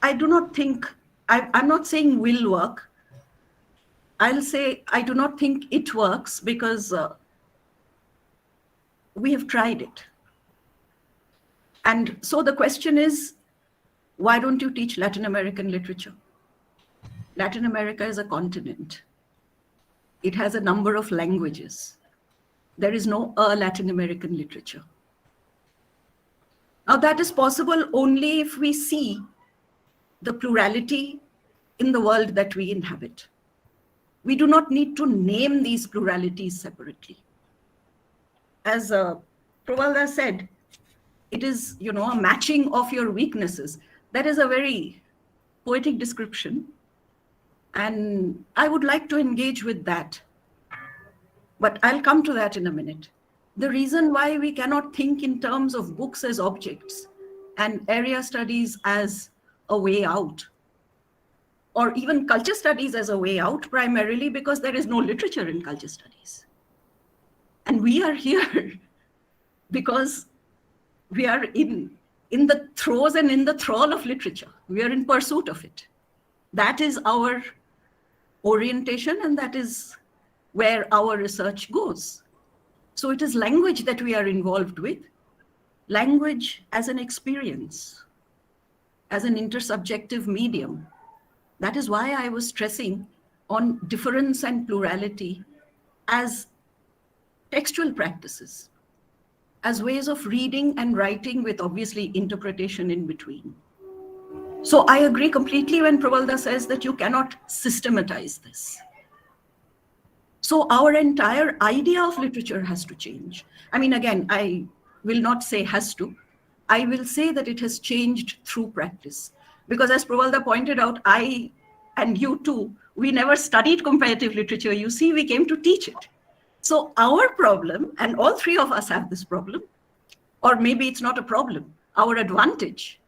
I do not think, I'm not saying will work. I'll say I do not think it works because we have tried it. And so the question is, why don't you teach Latin American literature? Latin America is a continent. It has a number of languages. There is no Latin American literature. Now that is possible only if we see the plurality in the world that we inhabit. We do not need to name these pluralities separately. As Probal said, it is, a matching of your weaknesses. That is a very poetic description. And I would like to engage with that. But I'll come to that in a minute. The reason why we cannot think in terms of books as objects and area studies as a way out, or even culture studies as a way out, primarily because there is no literature in culture studies. And we are here because we are in the throes and in the thrall of literature. We are in pursuit of it. That is our orientation, and that is where our research goes. So it is language that we are involved with, language as an experience, as an intersubjective medium. That is why I was stressing on difference and plurality as textual practices, as ways of reading and writing with obviously interpretation in between. So I agree completely when Probal says that you cannot systematize this. So our entire idea of literature has to change. Again, I will not say has to. I will say that it has changed through practice. Because as Probal pointed out, I and you too, we never studied comparative literature. You see, we came to teach it. So our problem, and all three of us have this problem, or maybe it's not a problem, our advantage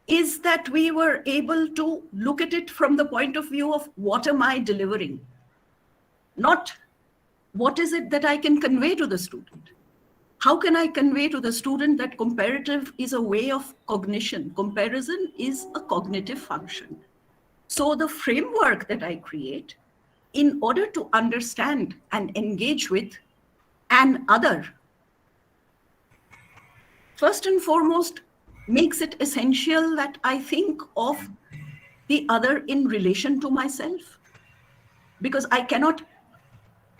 is that we were able to look at it from the point of view of what am I delivering? Not what is it that I can convey to the student? How can I convey to the student that comparative is a way of cognition? Comparison is a cognitive function. So the framework that I create in order to understand and engage with an other, first and foremost, makes it essential that I think of the other in relation to myself. Because I cannot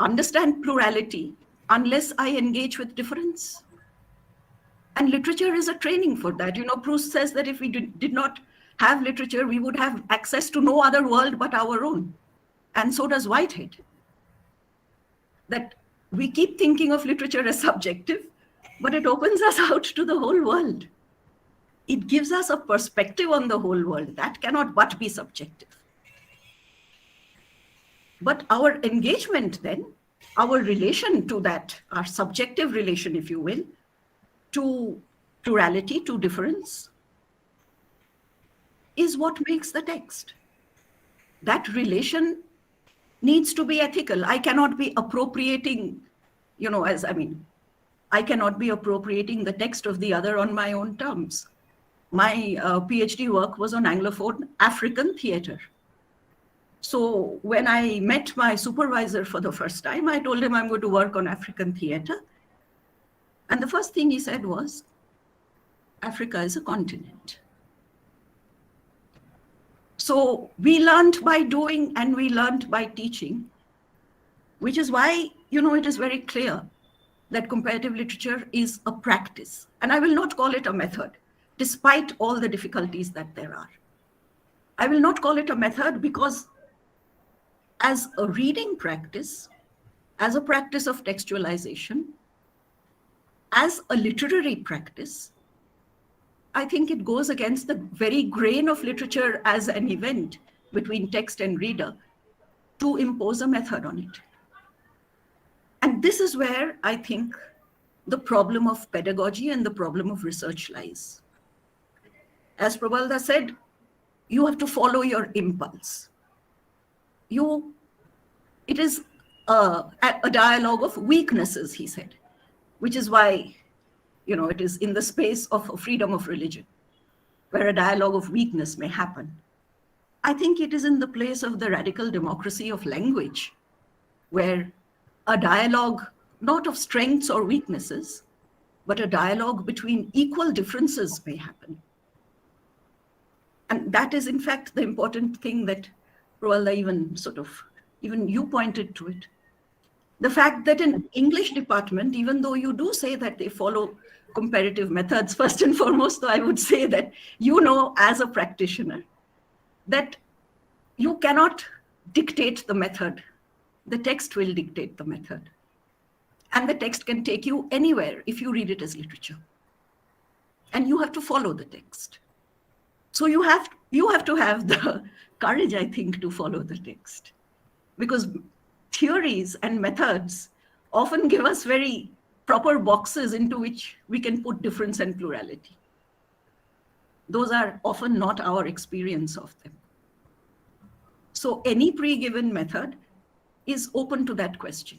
understand plurality unless I engage with difference. And literature is a training for that. Proust says that if we did not have literature, we would have access to no other world but our own. And so does Whitehead. That we keep thinking of literature as subjective, but it opens us out to the whole world. It gives us a perspective on the whole world. That cannot but be subjective. But our engagement then, our relation to that, our subjective relation, if you will, to plurality, to difference, is what makes the text. That relation needs to be ethical. I cannot be appropriating, I cannot be appropriating the text of the other on my own terms. My PhD work was on Anglophone African theatre. So when I met my supervisor for the first time, I told him I'm going to work on African theatre. And the first thing he said was, Africa is a continent. So we learned by doing and we learned by teaching, which is why, it is very clear that comparative literature is a practice. And I will not call it a method, despite all the difficulties that there are. I will not call it a method because as a reading practice, as a practice of textualization, as a literary practice, I think it goes against the very grain of literature as an event between text and reader to impose a method on it. And this is where I think the problem of pedagogy and the problem of research lies. As Probal Das said, you have to follow your impulse. It is a dialogue of weaknesses, he said, which is why, it is in the space of freedom of religion, where a dialogue of weakness may happen. I think it is in the place of the radical democracy of language, where a dialogue, not of strengths or weaknesses, but a dialogue between equal differences may happen. And that is, in fact, the important thing that Probal even you pointed to it. The fact that in English department, even though you do say that they follow comparative methods, first and foremost, though I would say that, as a practitioner, that you cannot dictate the method. The text will dictate the method. And the text can take you anywhere if you read it as literature. And you have to follow the text. So you have to have the courage, I think, to follow the text. Because theories and methods often give us very proper boxes into which we can put difference and plurality. Those are often not our experience of them. So any pre-given method is open to that question.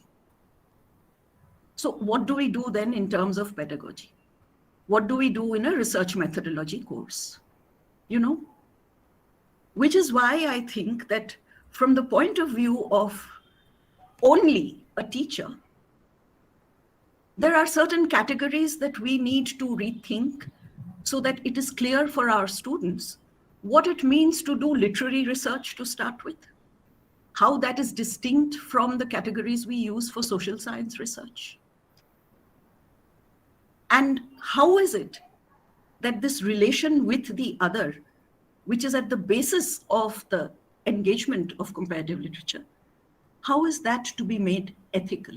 So what do we do then in terms of pedagogy? What do we do in a research methodology course? Which is why I think that from the point of view of only a teacher, there are certain categories that we need to rethink so that it is clear for our students what it means to do literary research to start with, how that is distinct from the categories we use for social science research. And how is it that this relation with the other, which is at the basis of the engagement of comparative literature, how is that to be made ethical?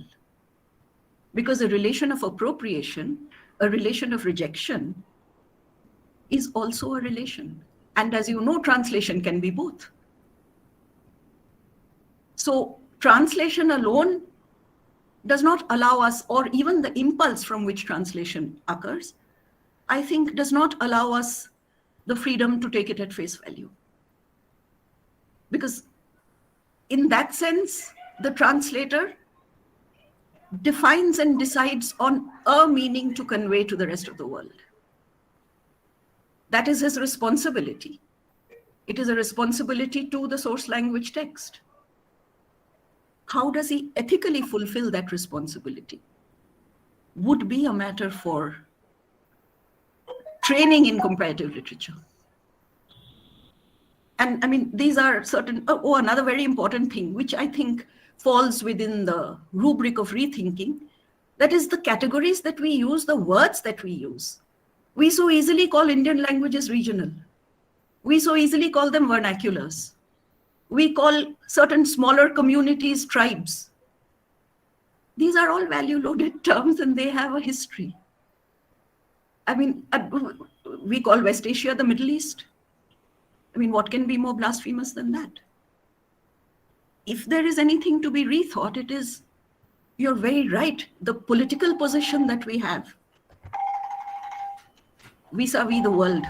Because a relation of appropriation, a relation of rejection, is also a relation. And as you know, translation can be both. So translation alone does not allow us, or even the impulse from which translation occurs, I think does not allow us the freedom to take it at face value. Because in that sense, the translator defines and decides on a meaning to convey to the rest of the world. That is his responsibility. It is a responsibility to the source language text. How does he ethically fulfill that responsibility? Would be a matter for training in comparative literature. And I mean, these are certain, another very important thing, which I think falls within the rubric of rethinking, that is the categories that we use, the words that we use. We so easily call Indian languages regional. We so easily call them vernaculars. We call certain smaller communities tribes. These are all value-loaded terms and they have a history. I mean, we call West Asia the Middle East. I mean, what can be more blasphemous than that? If there is anything to be rethought, it is, you're very right, the political position that we have vis-a-vis the world.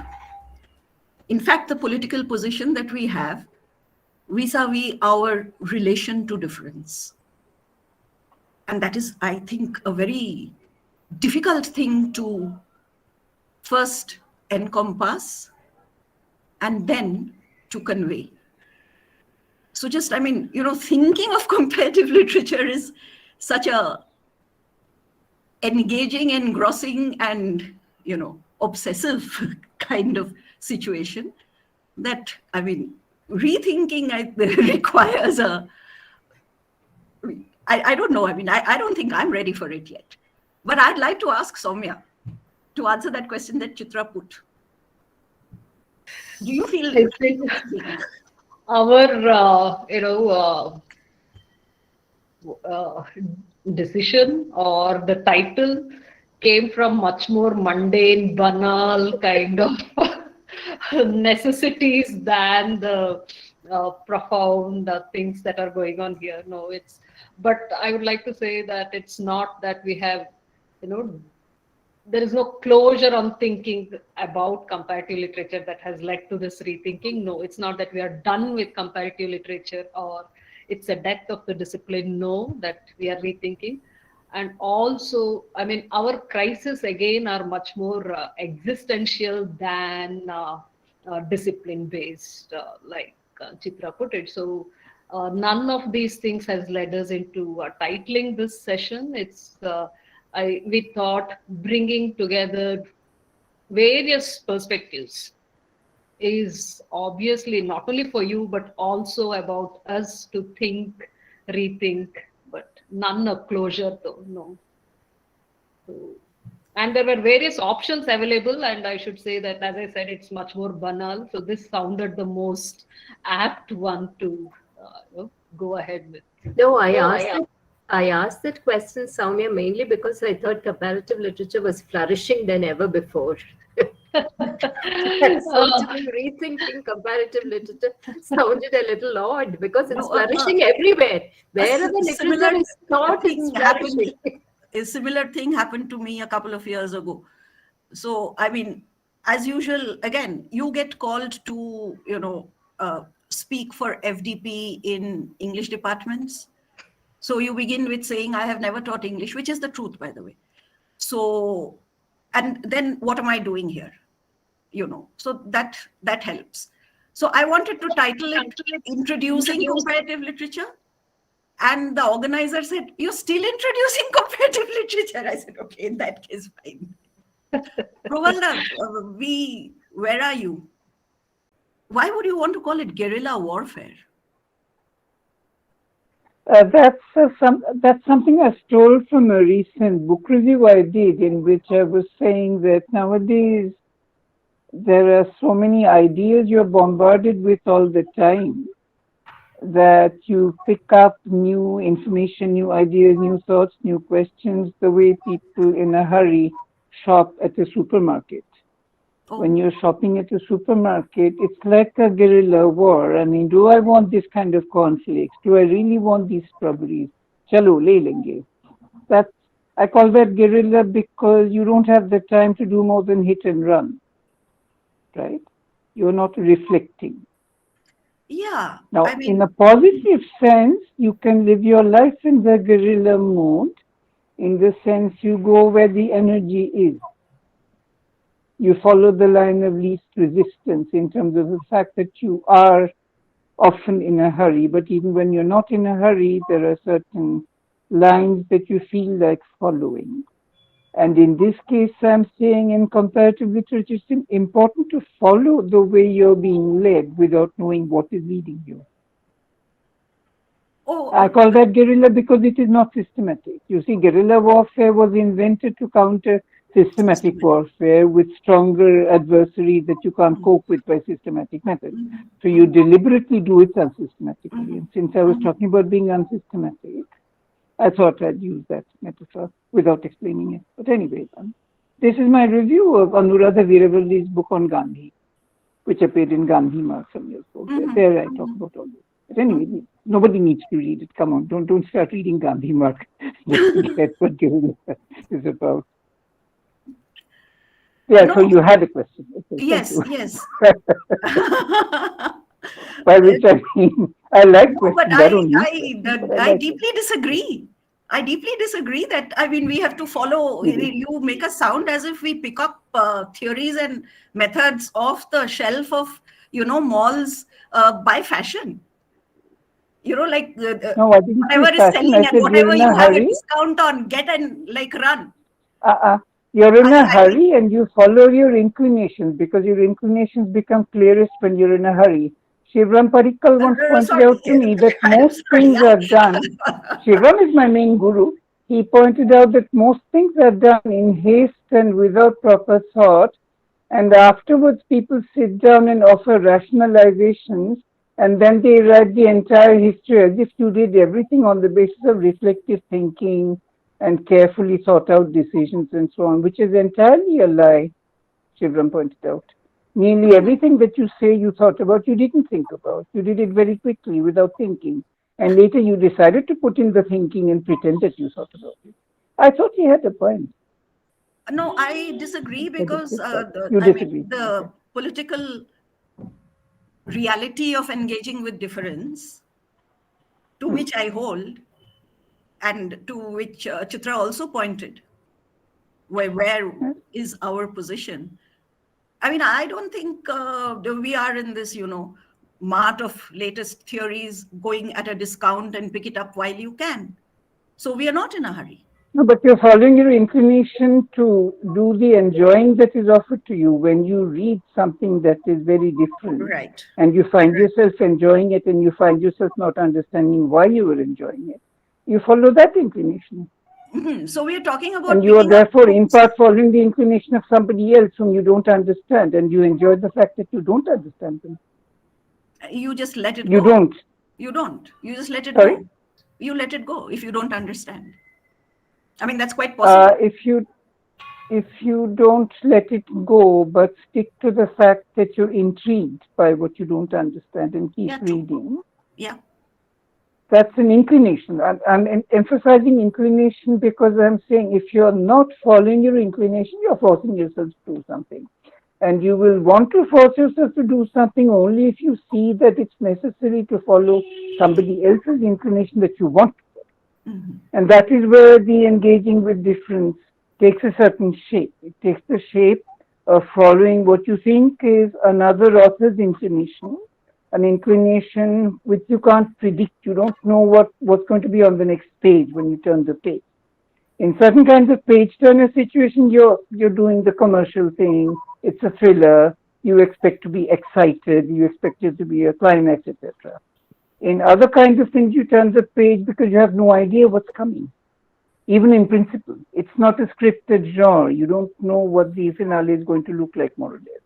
In fact, the political position that we have vis-a-vis our relation to difference. And that is, I think, a very difficult thing to first encompass and then to convey. So just, I mean, thinking of comparative literature is such a engaging, engrossing, and, obsessive kind of situation that, I mean, rethinking requires I don't know. I mean, I don't think I'm ready for it yet. But I'd like to ask Soumya to answer that question that Chitra put. Do you feel I think our decision or the title came from much more mundane, banal kind of necessities than the profound things that are going on here. No, but I would like to say that it's not that we have, there is no closure on thinking about comparative literature that has led to this rethinking. No, it's not that we are done with comparative literature or it's a death of the discipline. No, that we are rethinking. And also, I mean, our crises again are much more existential than discipline based, like Chitra put it. So none of these things has led us into titling this session. We thought bringing together various perspectives is obviously not only for you, but also about us to think, rethink, but none of closure though, no. So, and there were various options available, and I should say that, as I said, it's much more banal. So this sounded the most apt one to go ahead with. No, I asked that question, Soumya, mainly because I thought comparative literature was flourishing than ever before. So to be rethinking comparative literature sounded a little odd because it's flourishing everywhere. Wherever literature is taught, it's flourishing. A similar thing happened to me a couple of years ago. So, I mean, as usual, again, you get called to, speak for FDP in English departments. So you begin with saying, I have never taught English, which is the truth, by the way. So, and then what am I doing here? So that helps. So I wanted to title it Introducing Comparative Literature. And the organizer said, you're still introducing comparative literature? I said, okay, in that case, fine. Probal, where are you? Why would you want to call it guerrilla warfare? That's something I stole from a recent book review I did, in which I was saying that nowadays there are so many ideas you're bombarded with all the time that you pick up new information, new ideas, new thoughts, new questions, the way people in a hurry shop at a supermarket. Oh. When you're shopping at a supermarket, it's like a guerrilla war. I mean, do I want this kind of cornflakes? Do I really want these strawberries? Chalo, le lenge. I call that guerrilla because you don't have the time to do more than hit and run, right? You're not reflecting. Yeah. Now, in a positive sense, you can live your life in the guerrilla mode, in the sense you go where the energy is. You follow the line of least resistance in terms of the fact that you are often in a hurry. But even when you're not in a hurry, there are certain lines that you feel like following. And in this case, I'm saying in comparative literature, it's important to follow the way you're being led without knowing what is leading you. I call that guerrilla because it is not systematic. You see, guerrilla warfare was invented to counter systematic warfare with stronger adversaries that you can't cope with by systematic methods. So you deliberately do it unsystematically. And since I was talking about being unsystematic, I thought I'd use that metaphor without explaining it. But anyway, this is my review of Anuradha Veeravalli's book on Gandhi, which appeared in Gandhi Mark some years ago. There I talk about all this. But anyway, nobody needs to read it. Come on, don't start reading Gandhi Mark just to get what Guru is about. Yeah, no. So you had a question. Okay, yes, yes. By which I mean, I like questions. But I deeply disagree. I deeply disagree that, I mean, we have to follow, you make us sound as if we pick up theories and methods off the shelf of, malls by fashion. Like no, whatever is selling and whatever you have a discount on, get and run. You're in a hurry and you follow your inclinations because your inclinations become clearest when you're in a hurry. Shivram Parikkal once pointed out to me that most things are done. Shivram is my main guru. He pointed out that most things are done in haste and without proper thought. And afterwards, people sit down and offer rationalizations. And then they write the entire history as if you did everything on the basis of reflective thinking and carefully thought out decisions and so on, which is entirely a lie, Shivram pointed out. Nearly everything that you say you thought about, you didn't think about. You did it very quickly without thinking. And later you decided to put in the thinking and pretend that you thought about it. I thought he had a point. No, I disagree because the political reality of engaging with difference, to which I hold, and to which Chitra also pointed, where is our position? I mean, I don't think we are in this, mart of latest theories going at a discount and pick it up while you can. So we are not in a hurry. No, but you're following your inclination to do the enjoying that is offered to you when you read something that is very different. Right. And you find yourself enjoying it and you find yourself not understanding why you were enjoying it. You follow that inclination. So we are talking about... And you are therefore in part following the inclination of somebody else whom you don't understand, and you enjoy the fact that you don't understand them. You just let it go. You don't. You just let it go. You let it go if you don't understand. I mean, that's quite possible. If you don't let it go, but stick to the fact that you're intrigued by what you don't understand and keep reading. Yeah. That's an inclination. I'm emphasizing inclination because I'm saying if you're not following your inclination, you're forcing yourself to do something. And you will want to force yourself to do something only if you see that it's necessary to follow somebody else's inclination that you want. And that is where the engaging with difference takes a certain shape. It takes the shape of following what you think is another author's inclination. An inclination which you can't predict. You don't know what's going to be on the next page when you turn the page. In certain kinds of page turner situation, you're doing the commercial thing. It's a thriller. You expect to be excited. You expect it to be a climax, etc. In other kinds of things, you turn the page because you have no idea what's coming. Even in principle, it's not a scripted genre. You don't know what the finale is going to look like, more or less.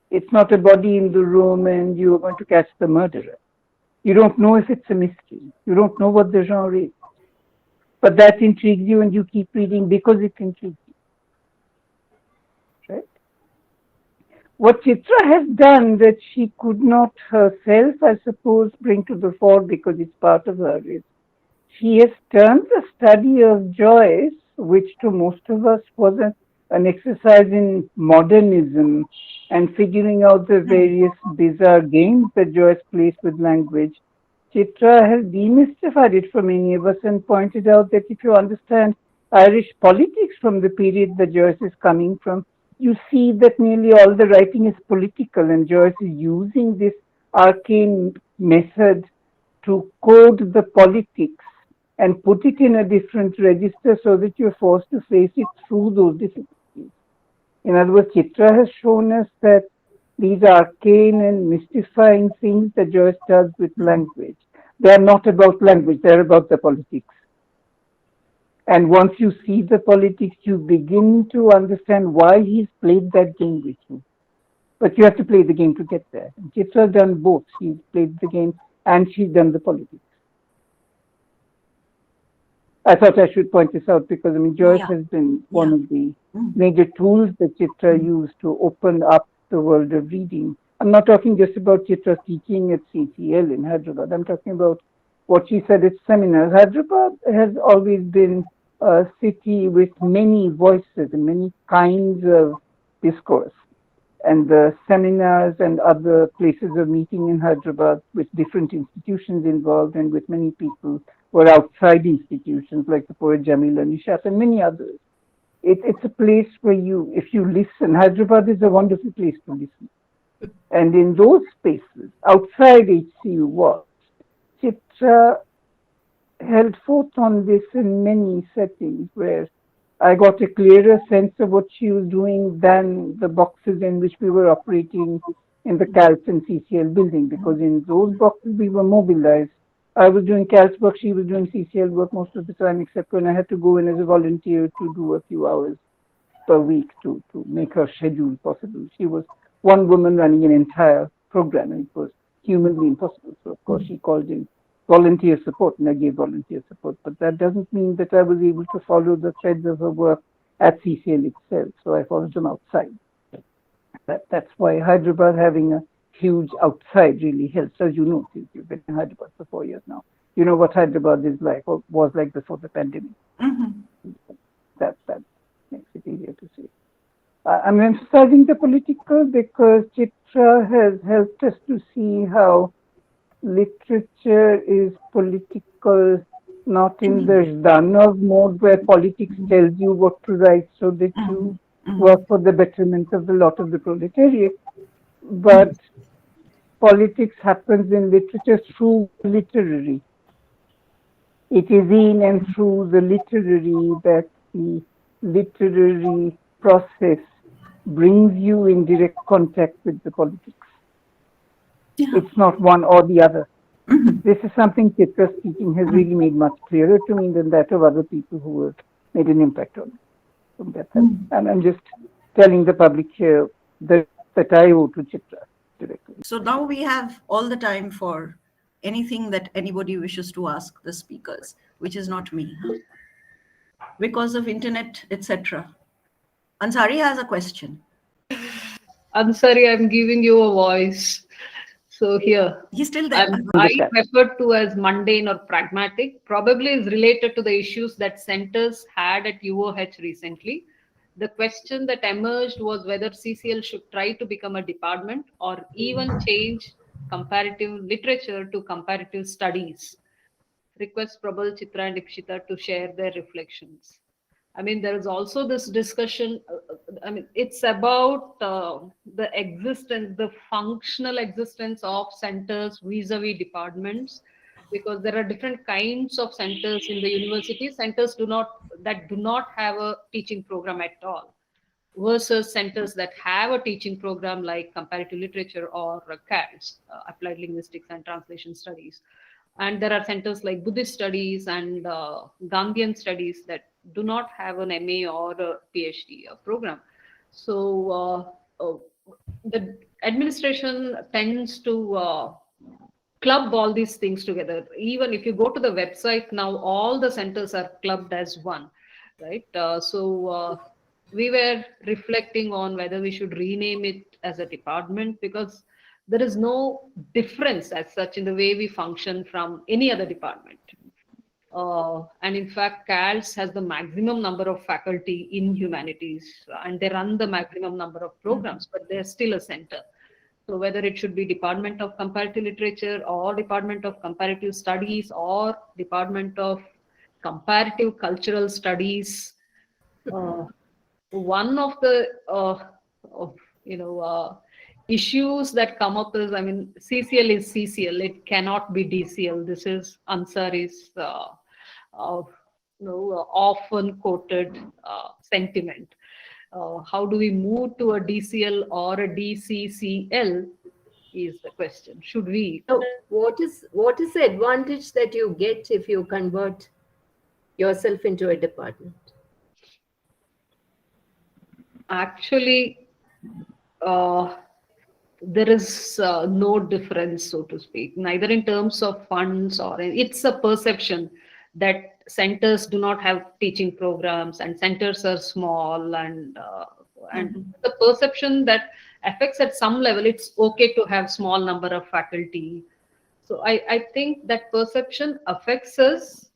It's not a body in the room and you are going to catch the murderer. You don't know if it's a mystery. You don't know what the genre is. But that intrigues you and you keep reading because it intrigues you. Right? What Chitra has done that she could not herself, I suppose, bring to the fore because it's part of her, is she has turned the study of Joyce, which to most of us was an exercise in modernism and figuring out the various bizarre games that Joyce plays with language. Chitra has demystified it for many of us and pointed out that if you understand Irish politics from the period that Joyce is coming from, you see that nearly all the writing is political and Joyce is using this arcane method to code the politics and put it in a different register so that you're forced to face it through those difficulties. In other words, Chitra has shown us that these arcane and mystifying things that Joyce does with language, they are not about language, they're about the politics. And once you see the politics, you begin to understand why he's played that game with you. But you have to play the game to get there. And Chitra done both. She's played the game and she's done the politics. I thought I should point this out because, I mean, Joyce has been one of the major tools that Chitra used to open up the world of reading. I'm not talking just about Chitra's teaching at CCL in Hyderabad. I'm talking about what she said at seminars. Hyderabad has always been a city with many voices and many kinds of discourse. And the seminars and other places of meeting in Hyderabad with different institutions involved and with many people who are outside institutions like the poet Jamila Nishat and many others. It's a place where if you listen, Hyderabad is a wonderful place to listen. And in those spaces, outside HCU walls, Chitra held forth on this in many settings where I got a clearer sense of what she was doing than the boxes in which we were operating in the CALS and CCL building, because in those boxes we were mobilized. I was doing CALS work, she was doing CCL work most of the time, except when I had to go in as a volunteer to do a few hours per week to make her schedule possible. She was one woman running an entire program, and it was humanly impossible. So, of course, she called in volunteer support, and I gave volunteer support. But that doesn't mean that I was able to follow the threads of her work at CCL itself. So I followed them outside. That's why Hyderabad having a huge outside really helps. As you know, since you've been in Hyderabad for 4 years now, you know what Hyderabad is like or was like before the pandemic. That makes it easier to say. I'm emphasizing the political because Chitra has helped us to see how literature is political, not in the Zhdanov mode where politics tells you what to write so that you work for the betterment of the lot of the proletariat, but politics happens in literature through literary. It is in and through the literary that the literary process brings you in direct contact with the politics. It's not one or the other. This is something Chitra's teaching has really made much clearer to me than that of other people who have made an impact on it. And I'm just telling the public here that I owe to Chitra directly. So now we have all the time for anything that anybody wishes to ask the speakers, which is not me, because of internet, etc. Ansari has a question. Ansari, I'm giving you a voice. So here, He's still there. I referred to as mundane or pragmatic, probably is related to the issues that centers had at UOH recently. The question that emerged was whether CCL should try to become a department or even change comparative literature to comparative studies. Request Probal, Chitra and Ipshita to share their reflections. I mean, there is also this discussion. I mean, it's about the existence, the functional existence of centers vis-a-vis departments, because there are different kinds of centers in the university. Centers do not have a teaching program at all, versus centers that have a teaching program like comparative literature or CALS, applied linguistics and translation studies. And there are centers like Buddhist studies and Gandhian studies that do not have an MA or a PhD program. So the administration tends to club all these things together. Even if you go to the website now, all the centers are clubbed as one, right? We were reflecting on whether we should rename it as a department, because there is no difference as such in the way we function from any other department. And in fact, CALS has the maximum number of faculty in humanities, and they run the maximum number of programs, but they're still a center. So whether it should be Department of Comparative Literature or Department of Comparative Studies or Department of Comparative Cultural Studies, one of the issues that come up is, I mean, CCL is CCL. It cannot be DCL. This is Ansari's often quoted sentiment. How do we move to a DCL or a DCCL is the question. Should we? So what is the advantage that you get if you convert yourself into a department? Actually, uh, there is no difference, so to speak, neither in terms of funds or it's a perception that centers do not have teaching programs and centers are small, and the perception that affects at some level it's okay to have small number of faculty. So I think that perception affects us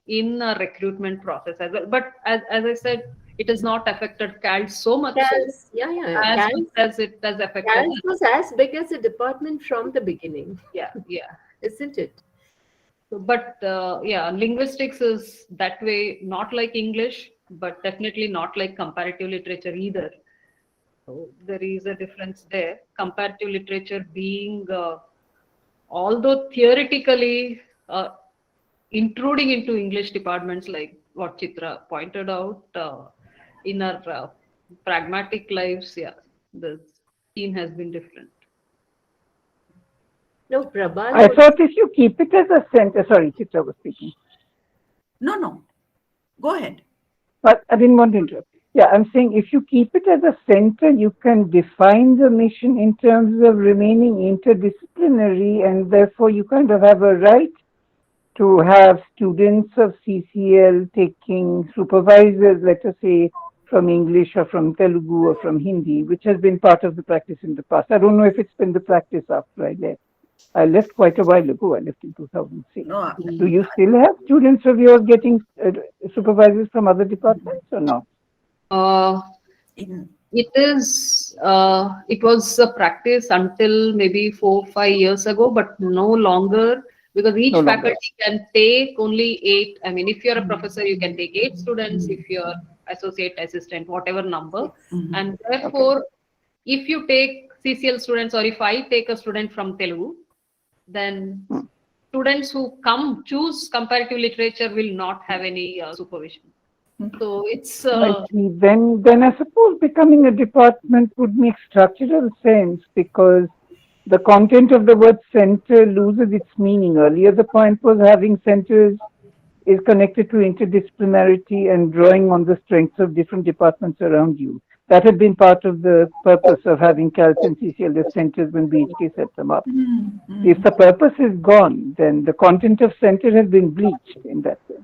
in a recruitment process as well. But as I said, it has not affected CALD so much so CALS, yeah. as CALS, much as it has affected CALS us. was as big as a department from the beginning, Yeah. isn't it? So, but yeah, linguistics is that way, not like English, but definitely not like comparative literature either. So there is a difference there. Comparative literature being, although theoretically intruding into English departments, like what Chitra pointed out, in our pragmatic lives, yeah, the scene has been different. No, Prabal I would thought if you keep it as a center, sorry, Chitra was speaking. No. Go ahead. But I didn't want to interrupt. Yeah, I'm saying if you keep it as a center, you can define the mission in terms of remaining interdisciplinary, and therefore you kind of have a right to have students of CCL taking supervisors, let us say, from English or from Telugu or from Hindi, which has been part of the practice in the past. I don't know if it's been the practice after I left. I left quite a while ago. I left in 2006. No, Do you still have students of yours getting supervisors from other departments or not? It is. It was a practice until maybe 4-5 years ago, but no longer, because each faculty can take only 8. I mean, if you're a professor, you can take 8 students. If you're associate assistant, whatever number, and therefore, if you take CCL students, or if I take a student from Telugu, then students who choose comparative literature will not have any supervision. So it's I see. Then I suppose becoming a department would make structural sense, because the content of the word center loses its meaning. Earlier, the point was having centers is connected to interdisciplinarity and drawing on the strengths of different departments around you. That had been part of the purpose of having CALS and CCLS centers when BHK set them up. If the purpose is gone, then the content of center has been bleached in that sense.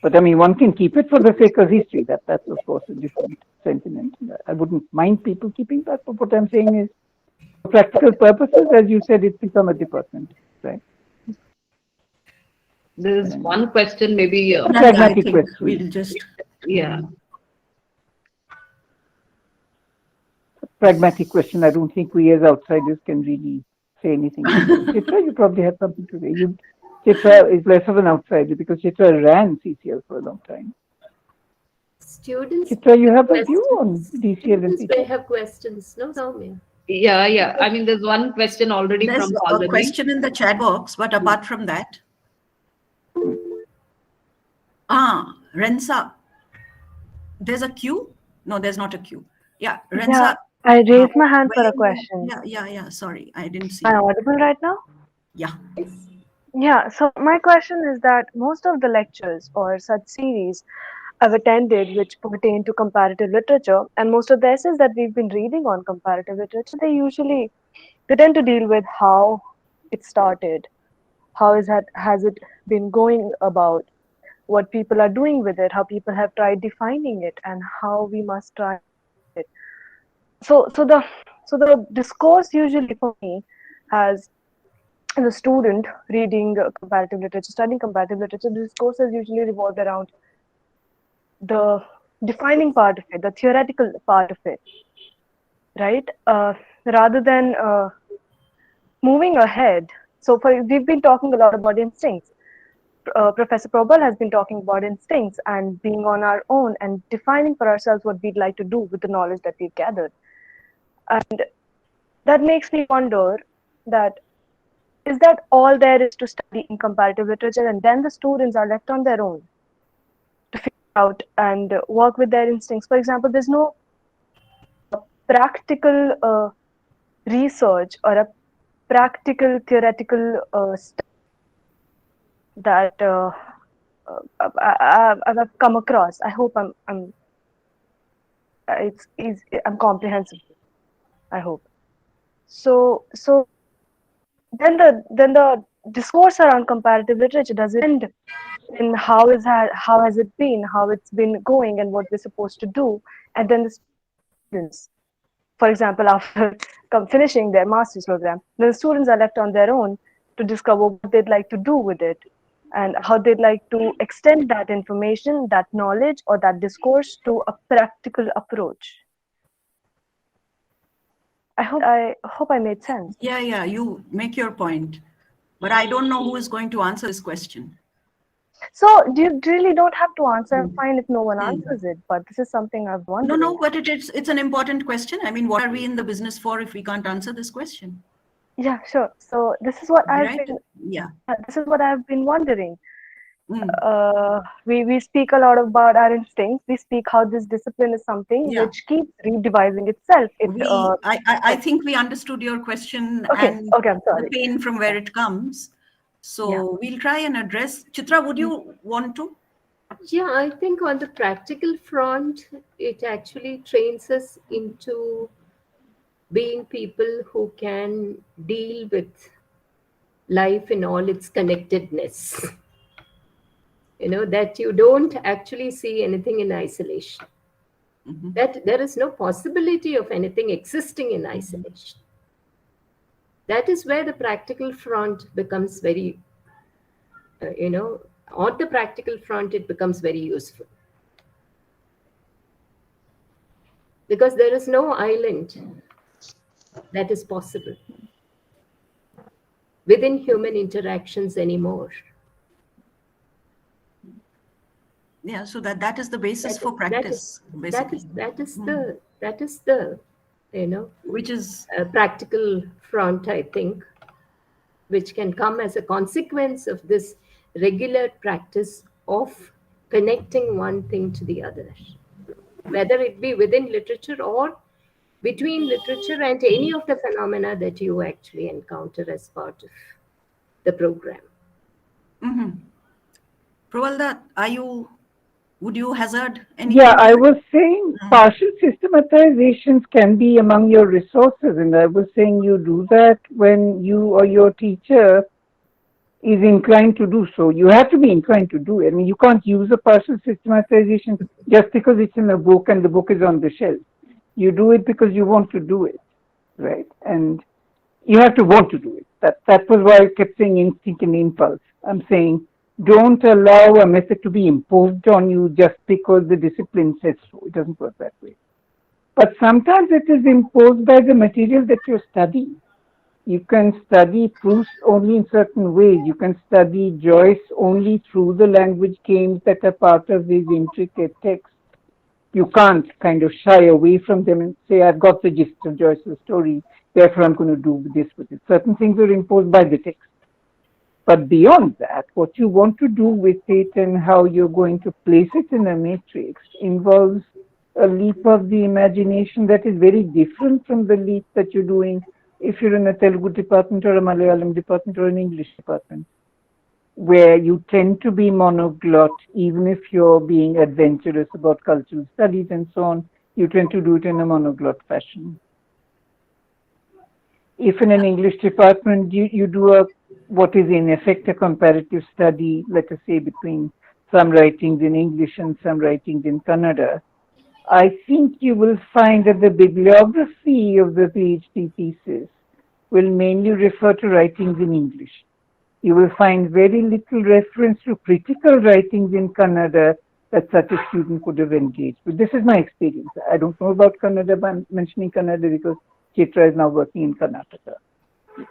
But I mean, one can keep it for the sake of history. That's of course a different sentiment. I wouldn't mind people keeping that, but what I'm saying is, for practical purposes, as you said, it's become a department, right? There's one question, maybe a pragmatic question. We'll just pragmatic question. I don't think we as outsiders can really say anything. Chitra, you probably have something to say. Chitra is less of an outsider because Chitra ran CCL for a long time. Students. Chitra, you have a view on DCL and CCL? They have questions. No, Soumya. Yeah. I mean, there's one question already There's from a Already. question in the chat box, but apart from that, Rensa, there's a queue? No, there's not a queue. Yeah, Rensa. Yeah, I raised my hand for a question. Yeah. Sorry, I didn't see. Am I audible right now? Yeah. Yeah, so my question is that most of the lectures or such series I've attended which pertain to comparative literature, and most of the essays that we've been reading on comparative literature, they tend to deal with how it started, has it been going about, what people are doing with it, how people have tried defining it, and how we must try it. So the discourse usually for me has, as a student reading comparative literature, studying comparative literature, the discourse has usually revolved around the defining part of it, the theoretical part of it, right? Rather than moving ahead. So we've been talking a lot about instincts. Professor Probal has been talking about instincts and being on our own and defining for ourselves what we'd like to do with the knowledge that we've gathered. And that makes me wonder that, is that all there is to study in comparative literature, and then the students are left on their own to figure out and work with their instincts? For example, there's no practical research or a practical theoretical study that I've come across. I hope I'm comprehensible. I hope. So then the discourse around comparative literature, does it end in how has it been, how it's been going, and what we're supposed to do, and then the students, for example, after finishing their master's program, then the students are left on their own to discover what they'd like to do with it and how they'd like to extend that information, that knowledge, or that discourse to a practical approach. I hope I made sense. Yeah, you make your point. But I don't know who is going to answer this question. So you really don't have to answer. I'm fine if no one answers it, but this is something I've wondered. No, but it's an important question. I mean, what are we in the business for if we can't answer this question? Yeah, sure. So this is what this is what I've been wondering. We speak a lot about our instincts. We speak how this discipline is something which keeps redevising itself. I think we understood your question and I'm sorry. the pain from where it comes. So we'll try and address. Chitra, would you want to? Yeah, I think on the practical front, it actually trains us into being people who can deal with life in all its connectedness. That you don't actually see anything in isolation. That there is no possibility of anything existing in isolation. That is where the practical front becomes very, on the practical front, it becomes very useful. Because there is no island that is possible within human interactions anymore. Yeah, so that is the basis for practice. That is the which is a practical front, I think, which can come as a consequence of this regular practice of connecting one thing to the other, whether it be within literature or between literature and any of the phenomena that you actually encounter as part of the program. Probal, would you hazard anything? Yeah, I was saying partial systematizations can be among your resources, and I was saying you do that when you or your teacher is inclined to do so. You have to be inclined to do it. I mean, you can't use a partial systematization just because it's in a book and the book is on the shelf. You do it because you want to do it, right? And you have to want to do it. That was why I kept saying instinct and impulse. I'm saying don't allow a method to be imposed on you just because the discipline says so. It doesn't work that way. But sometimes it is imposed by the material that you're studying. You can study Proust only in certain ways. You can study Joyce only through the language games that are part of these intricate texts. You can't kind of shy away from them and say, I've got the gist of Joyce's story, therefore I'm going to do this with it. Certain things are imposed by the text. But beyond that, what you want to do with it and how you're going to place it in a matrix involves a leap of the imagination that is very different from the leap that you're doing if you're in a Telugu department or a Malayalam department or an English department, where you tend to be monoglot, even if you're being adventurous about cultural studies and so on, you tend to do it in a monoglot fashion. If in an English department you do what is in effect a comparative study, let us say between some writings in English and some writings in Kannada, I think you will find that the bibliography of the PhD thesis will mainly refer to writings in English. You will find very little reference to critical writings in Kannada that such a student could have engaged with. This is my experience. I don't know about Kannada, but I'm mentioning Kannada because Chitra is now working in Karnataka,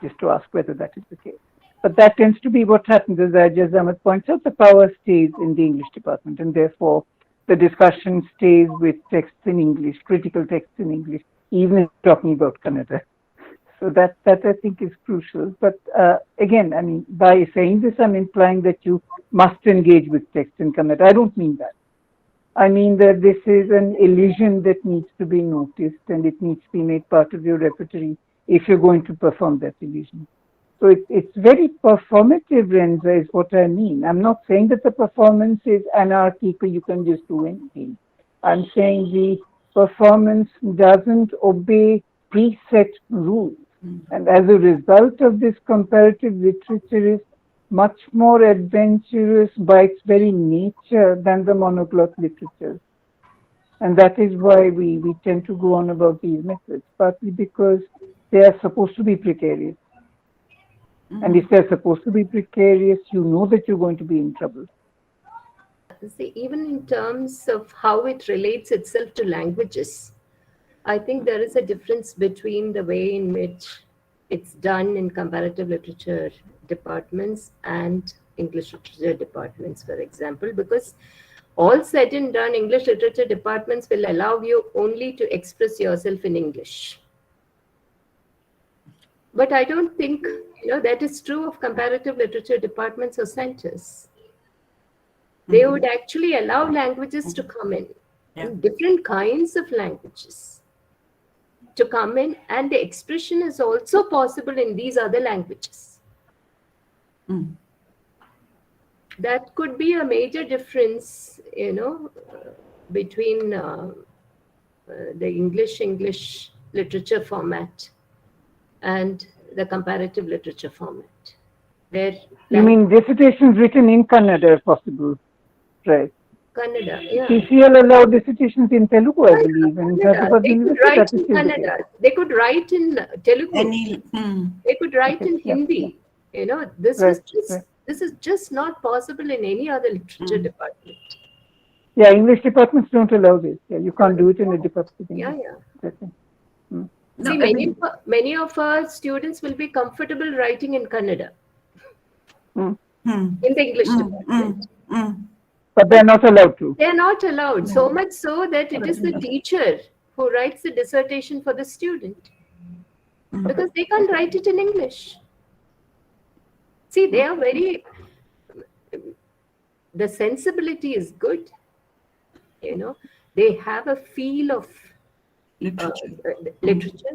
just to ask whether that is the case. But that tends to be what happens, as Ajaz Ahmed points out, the power stays in the English department, and therefore the discussion stays with texts in English, critical texts in English, even if talking about Kannada. So that I think is crucial. But again, I mean, by saying this, I'm implying that you must engage with text in Kannada. I don't mean that. I mean that this is an illusion that needs to be noticed and it needs to be made part of your repertory if you're going to perform that illusion. So it's very performative, Renza, is what I mean. I'm not saying that the performance is anarchical, you can just do anything. I'm saying the performance doesn't obey preset rules. And as a result of this, comparative literature is much more adventurous by its very nature than the monoglot literature. And that is why we tend to go on about these methods, partly because they are supposed to be precarious. And if they're supposed to be precarious, you know that you're going to be in trouble. See, even in terms of how it relates itself to languages, I think there is a difference between the way in which it's done in comparative literature departments and English literature departments, for example, because all said and done, English literature departments will allow you only to express yourself in English. But I don't think that is true of comparative literature departments or centers. They would actually allow languages to come in, different kinds of languages to come in, and the expression is also possible in these other languages. That could be a major difference, between the English literature format and the comparative literature format. You mean dissertations written in Kannada, if possible, right? Kannada, yeah. PCL allowed dissertations in Telugu, I believe, and They could write in Kannada. They could write in Telugu. They could write in Hindi. This is just not possible in any other literature department. Yeah, English departments don't allow this. Yeah, you can't do it in a department. See, many of our students will be comfortable writing in Kannada in the English department. But they're not allowed to. They're not allowed. So much so that it is the teacher who writes the dissertation for the student, because they can't write it in English. See, they are the sensibility is good. They have a feel of literature,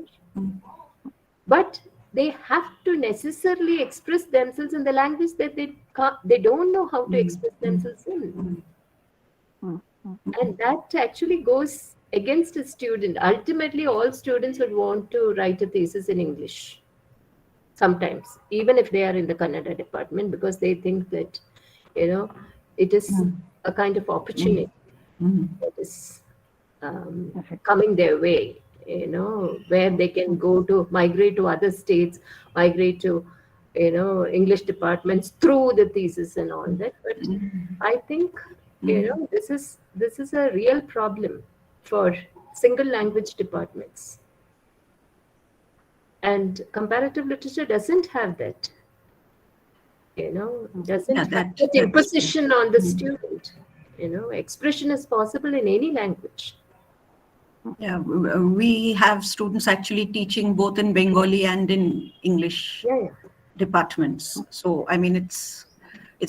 but they have to necessarily express themselves in the language that they don't know how to express themselves in. And that actually goes against a student. Ultimately, all students would want to write a thesis in English. Sometimes, even if they are in the Kannada department, because they think that, it is a kind of opportunity that is coming their way, where they can go to migrate to other states, migrate to, English departments through the thesis and all that. But I think, this is a real problem for single language departments. And comparative literature doesn't have that, doesn't have that imposition on the student. Expression is possible in any language. Yeah, we have students actually teaching both in Bengali and in English departments. So, I mean, it's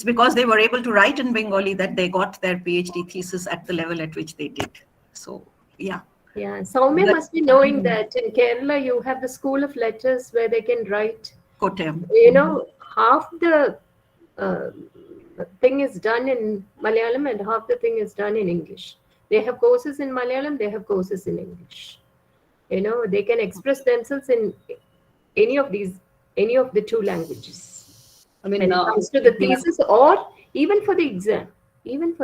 because they were able to write in Bengali that they got their PhD thesis at the level at which they did. So, yeah. Yeah, Soumya must be knowing that in Kerala you have the School of Letters where they can write. Kottayam. Half the thing is done in Malayalam and half the thing is done in English. They have courses in Malayalam, they have courses in English. They can express themselves in any of the two languages. I mean, when it comes to the thesis or even for the exam. I mean,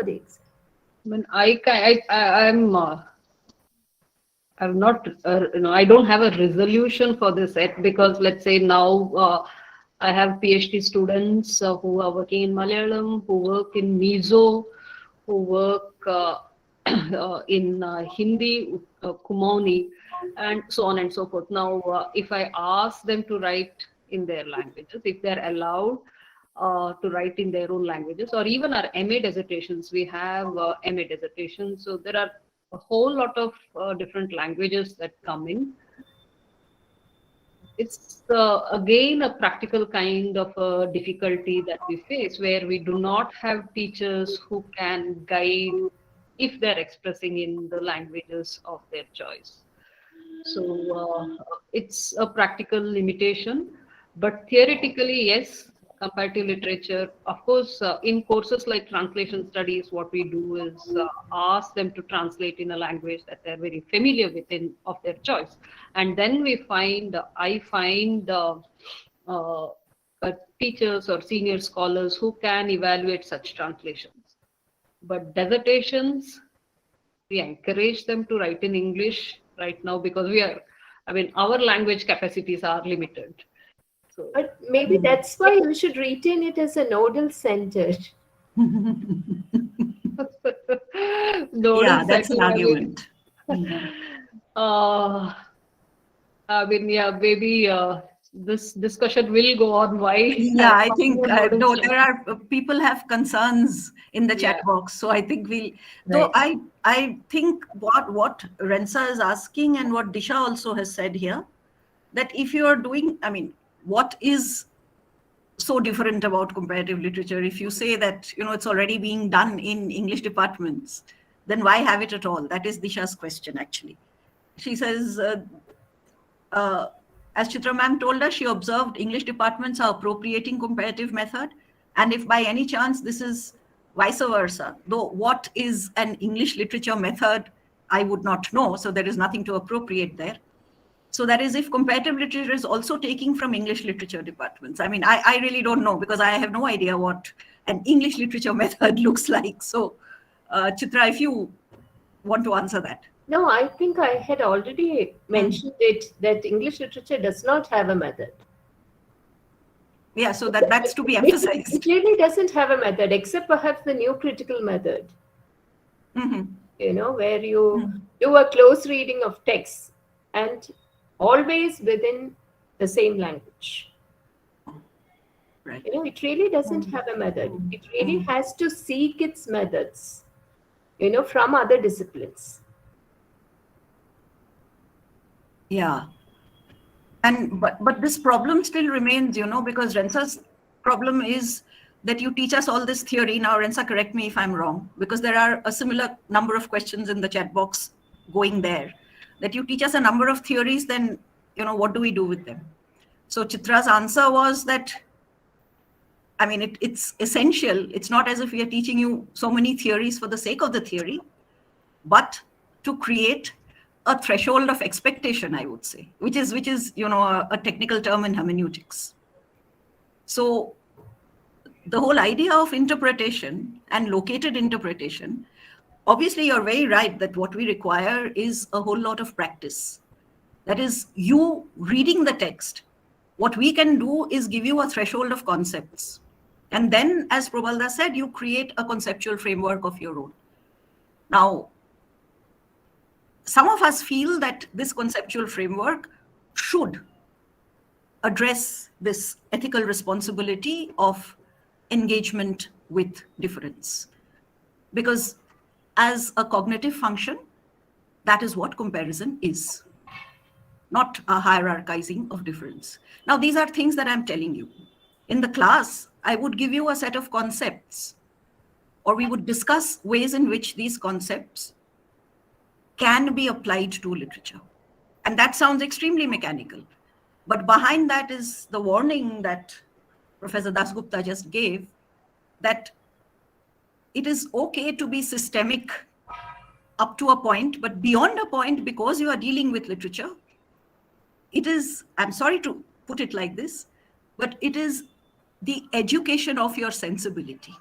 I'm not, I don't have a resolution for this yet, because let's say now I have PhD students who are working in Malayalam, who work in Mizo, who work in Hindi, Kumaoni, and so on and so forth. Now, if I ask them to write in their languages, if they're allowed to write in their own languages, or even our MA dissertations, we have MA dissertations, so there are a whole lot of different languages that come in. It's again a practical kind of a difficulty that we face, where we do not have teachers who can guide if they're expressing in the languages of their choice. So it's a practical limitation, But theoretically, yes, comparative literature, of course, in courses like translation studies, what we do is ask them to translate in a language that they're very familiar with of their choice. And then I find teachers or senior scholars who can evaluate such translations. But dissertations, we encourage them to write in English right now because our language capacities are limited. So, But maybe that's why you should retain it as a nodal center. Yeah, that's an argument. Maybe this discussion will go on. Why? Yeah, I think no, there are people have concerns in the chat box, so I think we'll. Though I think what Rensa is asking and what Disha also has said here, that if you are doing, I mean, what is so different about comparative literature? If you say that it's already being done in English departments, then why have it at all? That is Disha's question actually. She says. As Chitra ma'am told us, she observed English departments are appropriating comparative method. And if by any chance this is vice versa, though what is an English literature method, I would not know. So there is nothing to appropriate there. So that is if comparative literature is also taking from English literature departments. I mean, I really don't know because I have no idea what an English literature method looks like. So Chitra, if you want to answer that. No, I think I had already mentioned it, that English literature does not have a method. Yeah, so that's to be emphasized. It really doesn't have a method, except perhaps the new critical method. Where you do a close reading of texts and always within the same language. Right. It really doesn't have a method. It really has to seek its methods, from other disciplines. Yeah. And but this problem still remains, because Rensa's problem is that you teach us all this theory. Now, Rensa, correct me if I'm wrong, because there are a similar number of questions in the chat box going there, that you teach us a number of theories, then, what do we do with them? So Chitra's answer was that, I mean, it's essential. It's not as if we are teaching you so many theories for the sake of the theory, but to create a threshold of expectation, I would say, which is a technical term in hermeneutics. So the whole idea of interpretation and located interpretation, obviously you're very right that what we require is a whole lot of practice. That is, you reading the text, what we can do is give you a threshold of concepts. And then, as Probal Das said, you create a conceptual framework of your own. Now, some of us feel that this conceptual framework should address this ethical responsibility of engagement with difference. Because as a cognitive function, that is what comparison is, not a hierarchizing of difference. Now, these are things that I'm telling you. In the class, I would give you a set of concepts, or we would discuss ways in which these concepts can be applied to literature. And that sounds extremely mechanical. But behind that is the warning that Professor Dasgupta just gave, that it is okay to be systemic up to a point, but beyond a point, because you are dealing with literature, it is, I'm sorry to put it like this, but it is the education of your sensibility.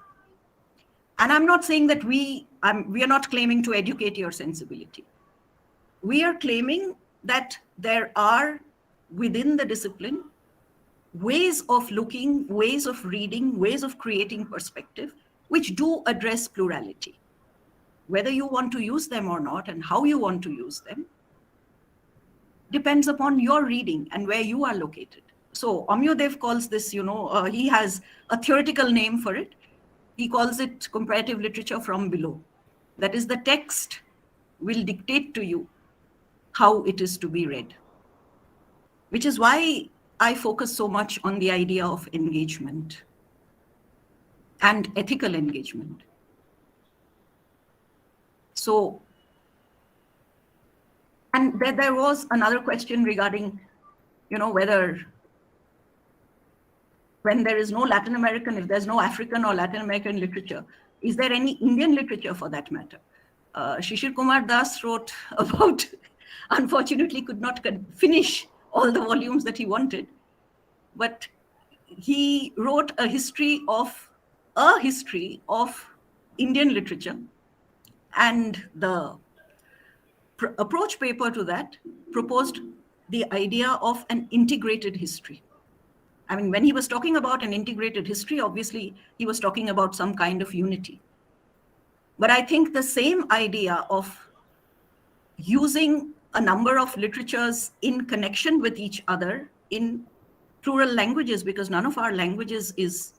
And I'm not saying that we are not claiming to educate your sensibility. We are claiming that there are within the discipline ways of looking, ways of reading, ways of creating perspective, which do address plurality. Whether you want to use them or not and how you want to use them depends upon your reading and where you are located. So Amyodev calls this, he has a theoretical name for it. He calls it comparative literature from below. That is, the text will dictate to you how it is to be read, which is why I focus so much on the idea of engagement and ethical engagement. So, and there was another question regarding, whether when there is no Latin American, if there's no African or Latin American literature, is there any Indian literature for that matter? Shishir Kumar Das wrote about, unfortunately could not finish all the volumes that he wanted, but he wrote a history of Indian literature, and the approach paper to that proposed the idea of an integrated history. I mean, when he was talking about an integrated history, obviously he was talking about some kind of unity. But I think the same idea of using a number of literatures in connection with each other in plural languages, because none of our languages is,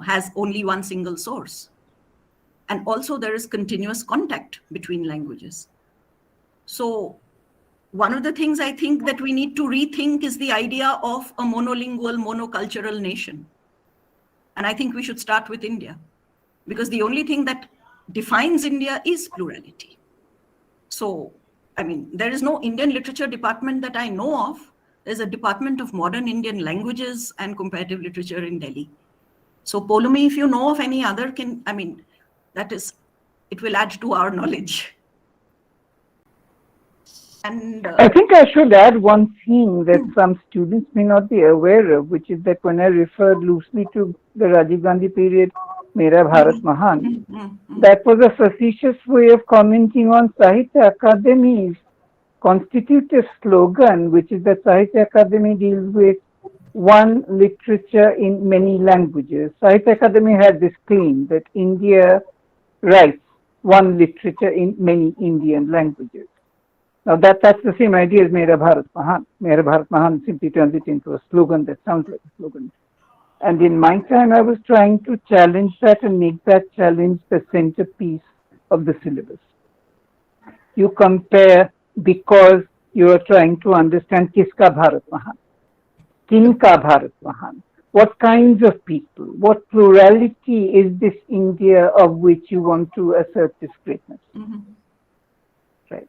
has only one single source. And also there is continuous contact between languages. So one of the things I think that we need to rethink is the idea of a monolingual, monocultural nation. And I think we should start with India, because the only thing that defines India is plurality. So, I mean, there is no Indian literature department that I know of. There's a Department of Modern Indian Languages and Comparative Literature in Delhi. So, Polumi, if you know of any other, it will add to our knowledge. And I think I should add one thing that some students may not be aware of, which is that when I referred loosely to the Rajiv Gandhi period, Mera Bharat Mahan, that was a facetious way of commenting on Sahitya Akademi's constitutive slogan, which is that Sahitya Akademi deals with one literature in many languages. Sahitya Akademi had this claim that India writes one literature in many Indian languages. Now that's the same idea as Mera Bharat Mahan. Mera Bharat Mahan simply turns it into a slogan that sounds like a slogan. And in my time, I was trying to challenge that and make that challenge the centerpiece of the syllabus. You compare because you are trying to understand Kiska Bharat Mahan, Kinka Bharat Mahan. What kinds of people, what plurality is this India of which you want to assert this greatness? Right.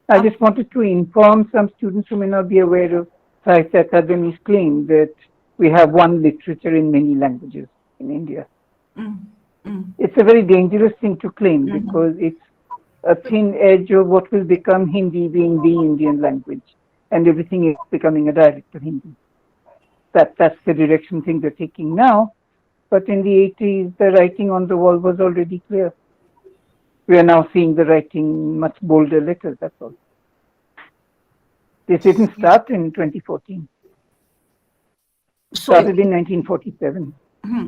I just wanted to inform some students who may not be aware of Sahitya Akademi's claim that we have one literature in many languages in India. It's a very dangerous thing to claim because it's a thin edge of what will become Hindi being the Indian language, and everything is becoming a dialect of Hindi. That's the direction things are taking now, but in the 80s, the writing on the wall was already clear. We are now seeing the writing much bolder letters, that's all. This didn't start in 2014. Started in 1947.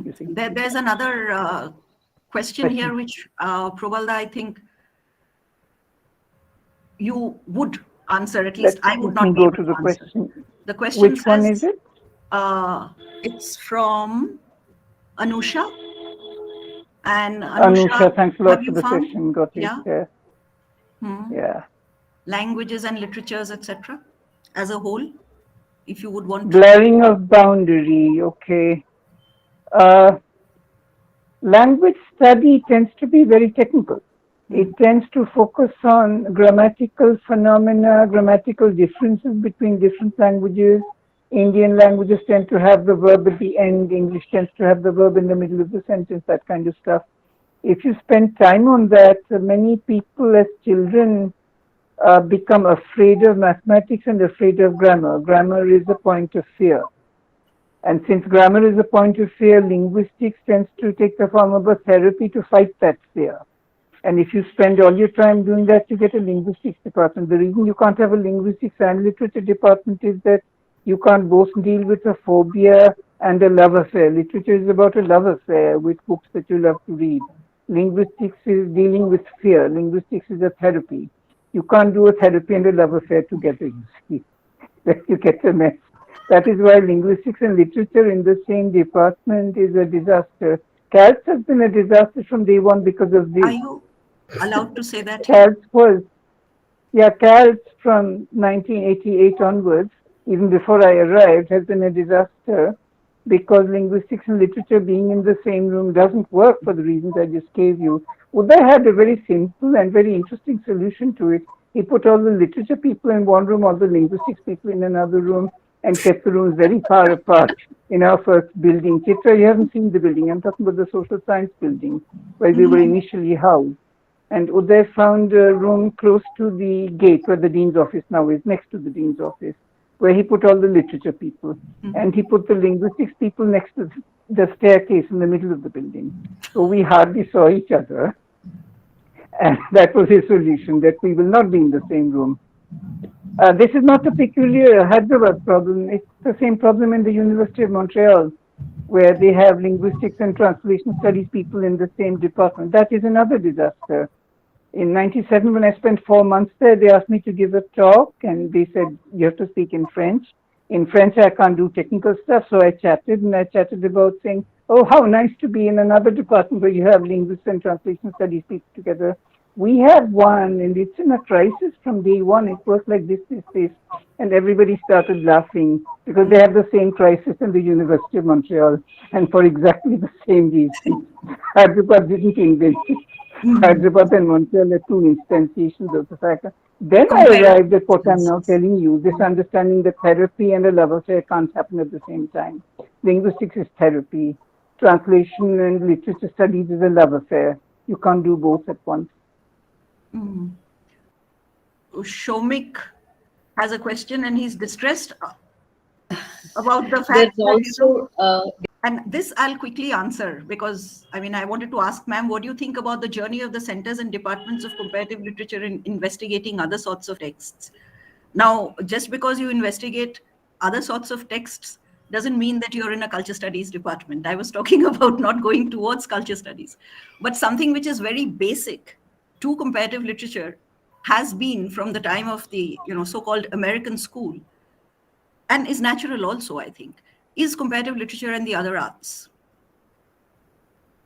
You see. There's another question here, which Probal, I think you would answer. At least I would not be able to answer. Question. The question Which says, one is it? It's from Anusha. And Anusha, thanks a lot for the found? question. Got it. Yeah. Yeah. Languages and literatures, etc., as a whole, if you would want to. Blurring of boundary, okay. Language study tends to be very technical. It tends to focus on grammatical phenomena, grammatical differences between different languages. Indian languages tend to have the verb at the end. English tends to have the verb in the middle of the sentence, that kind of stuff. If you spend time on that, many people as children become afraid of mathematics and afraid of grammar. Grammar is a point of fear. And since grammar is a point of fear, linguistics tends to take the form of a therapy to fight that fear. And if you spend all your time doing that, you get a linguistics department. The reason you can't have a linguistics and literature department is that you can't both deal with a phobia and a love affair. Literature is about a love affair with books that you love to read. Linguistics is dealing with fear. Linguistics is a therapy. You can't do a therapy and a love affair together, you see. You get a mess. That is why linguistics and literature in the same department is a disaster. CALS has been a disaster from day one because of this. Are you allowed to say that? CALS from 1988 onwards, even before I arrived, has been a disaster because linguistics and literature being in the same room doesn't work for the reasons I just gave you. Uday had a very simple and very interesting solution to it. He put all the literature people in one room, all the linguistics people in another room, and kept the rooms very far apart in our first building. Chitra, you haven't seen the building. I'm talking about the social science building where we were initially housed. And Uday found a room close to the gate where the dean's office now is, next to the dean's office, where he put all the literature people. And he put the linguistics people next to the staircase in the middle of the building. So we hardly saw each other. And that was his solution, that we will not be in the same room. This is not a peculiar Hyderabad problem. It's the same problem in the University of Montreal, where they have linguistics and translation studies people in the same department. That is another disaster. In 97, when I spent 4 months there, they asked me to give a talk, and they said, you have to speak in French. In French, I can't do technical stuff, so I chatted about saying, oh, how nice to be in another department where you have linguistics and translation studies people together. We have one, and it's in a crisis from day one. It works like this. And everybody started laughing because they have the same crisis in the University of Montreal, and for exactly the same reason. Hyderabad didn't invent it. Hyderabad and Montreal are two instantiations of the fact. Then I arrived at what I'm now telling you, this understanding that therapy and a love affair can't happen at the same time. Linguistics is therapy. Translation and literature studies is a love affair. You can't do both at once. Shomik has a question and he's distressed about the fact that and this I'll quickly answer because I wanted to ask ma'am, what do you think about the journey of the centers and departments of comparative literature in investigating other sorts of texts? Now, just because you investigate other sorts of texts doesn't mean that you're in a culture studies department. I was talking about not going towards culture studies, but something which is very basic to comparative literature has been from the time of the so-called American school, and is natural also, I think, is comparative literature and the other arts.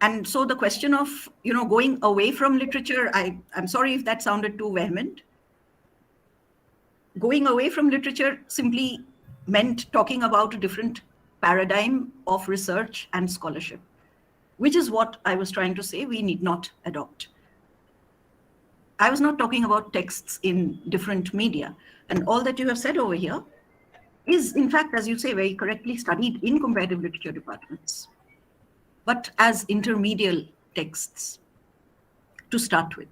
And so the question of going away from literature, I'm sorry if that sounded too vehement. Going away from literature simply meant talking about a different paradigm of research and scholarship, which is what I was trying to say we need not adopt. I was not talking about texts in different media. And all that you have said over here is, in fact, as you say, very correctly studied in comparative literature departments, but as intermediate texts to start with.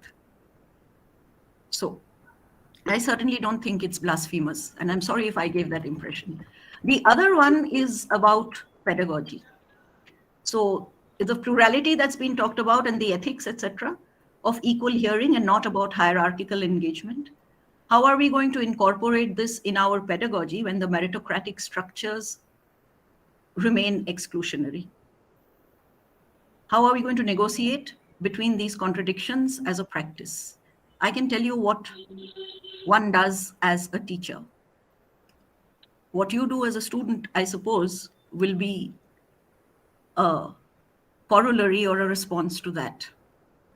So I certainly don't think it's blasphemous, and I'm sorry if I gave that impression. The other one is about pedagogy. So the plurality that's been talked about and the ethics, etc., of equal hearing and not about hierarchical engagement. How are we going to incorporate this in our pedagogy when the meritocratic structures remain exclusionary? How are we going to negotiate between these contradictions as a practice? I can tell you what one does as a teacher. What you do as a student, I suppose, will be a corollary or a response to that.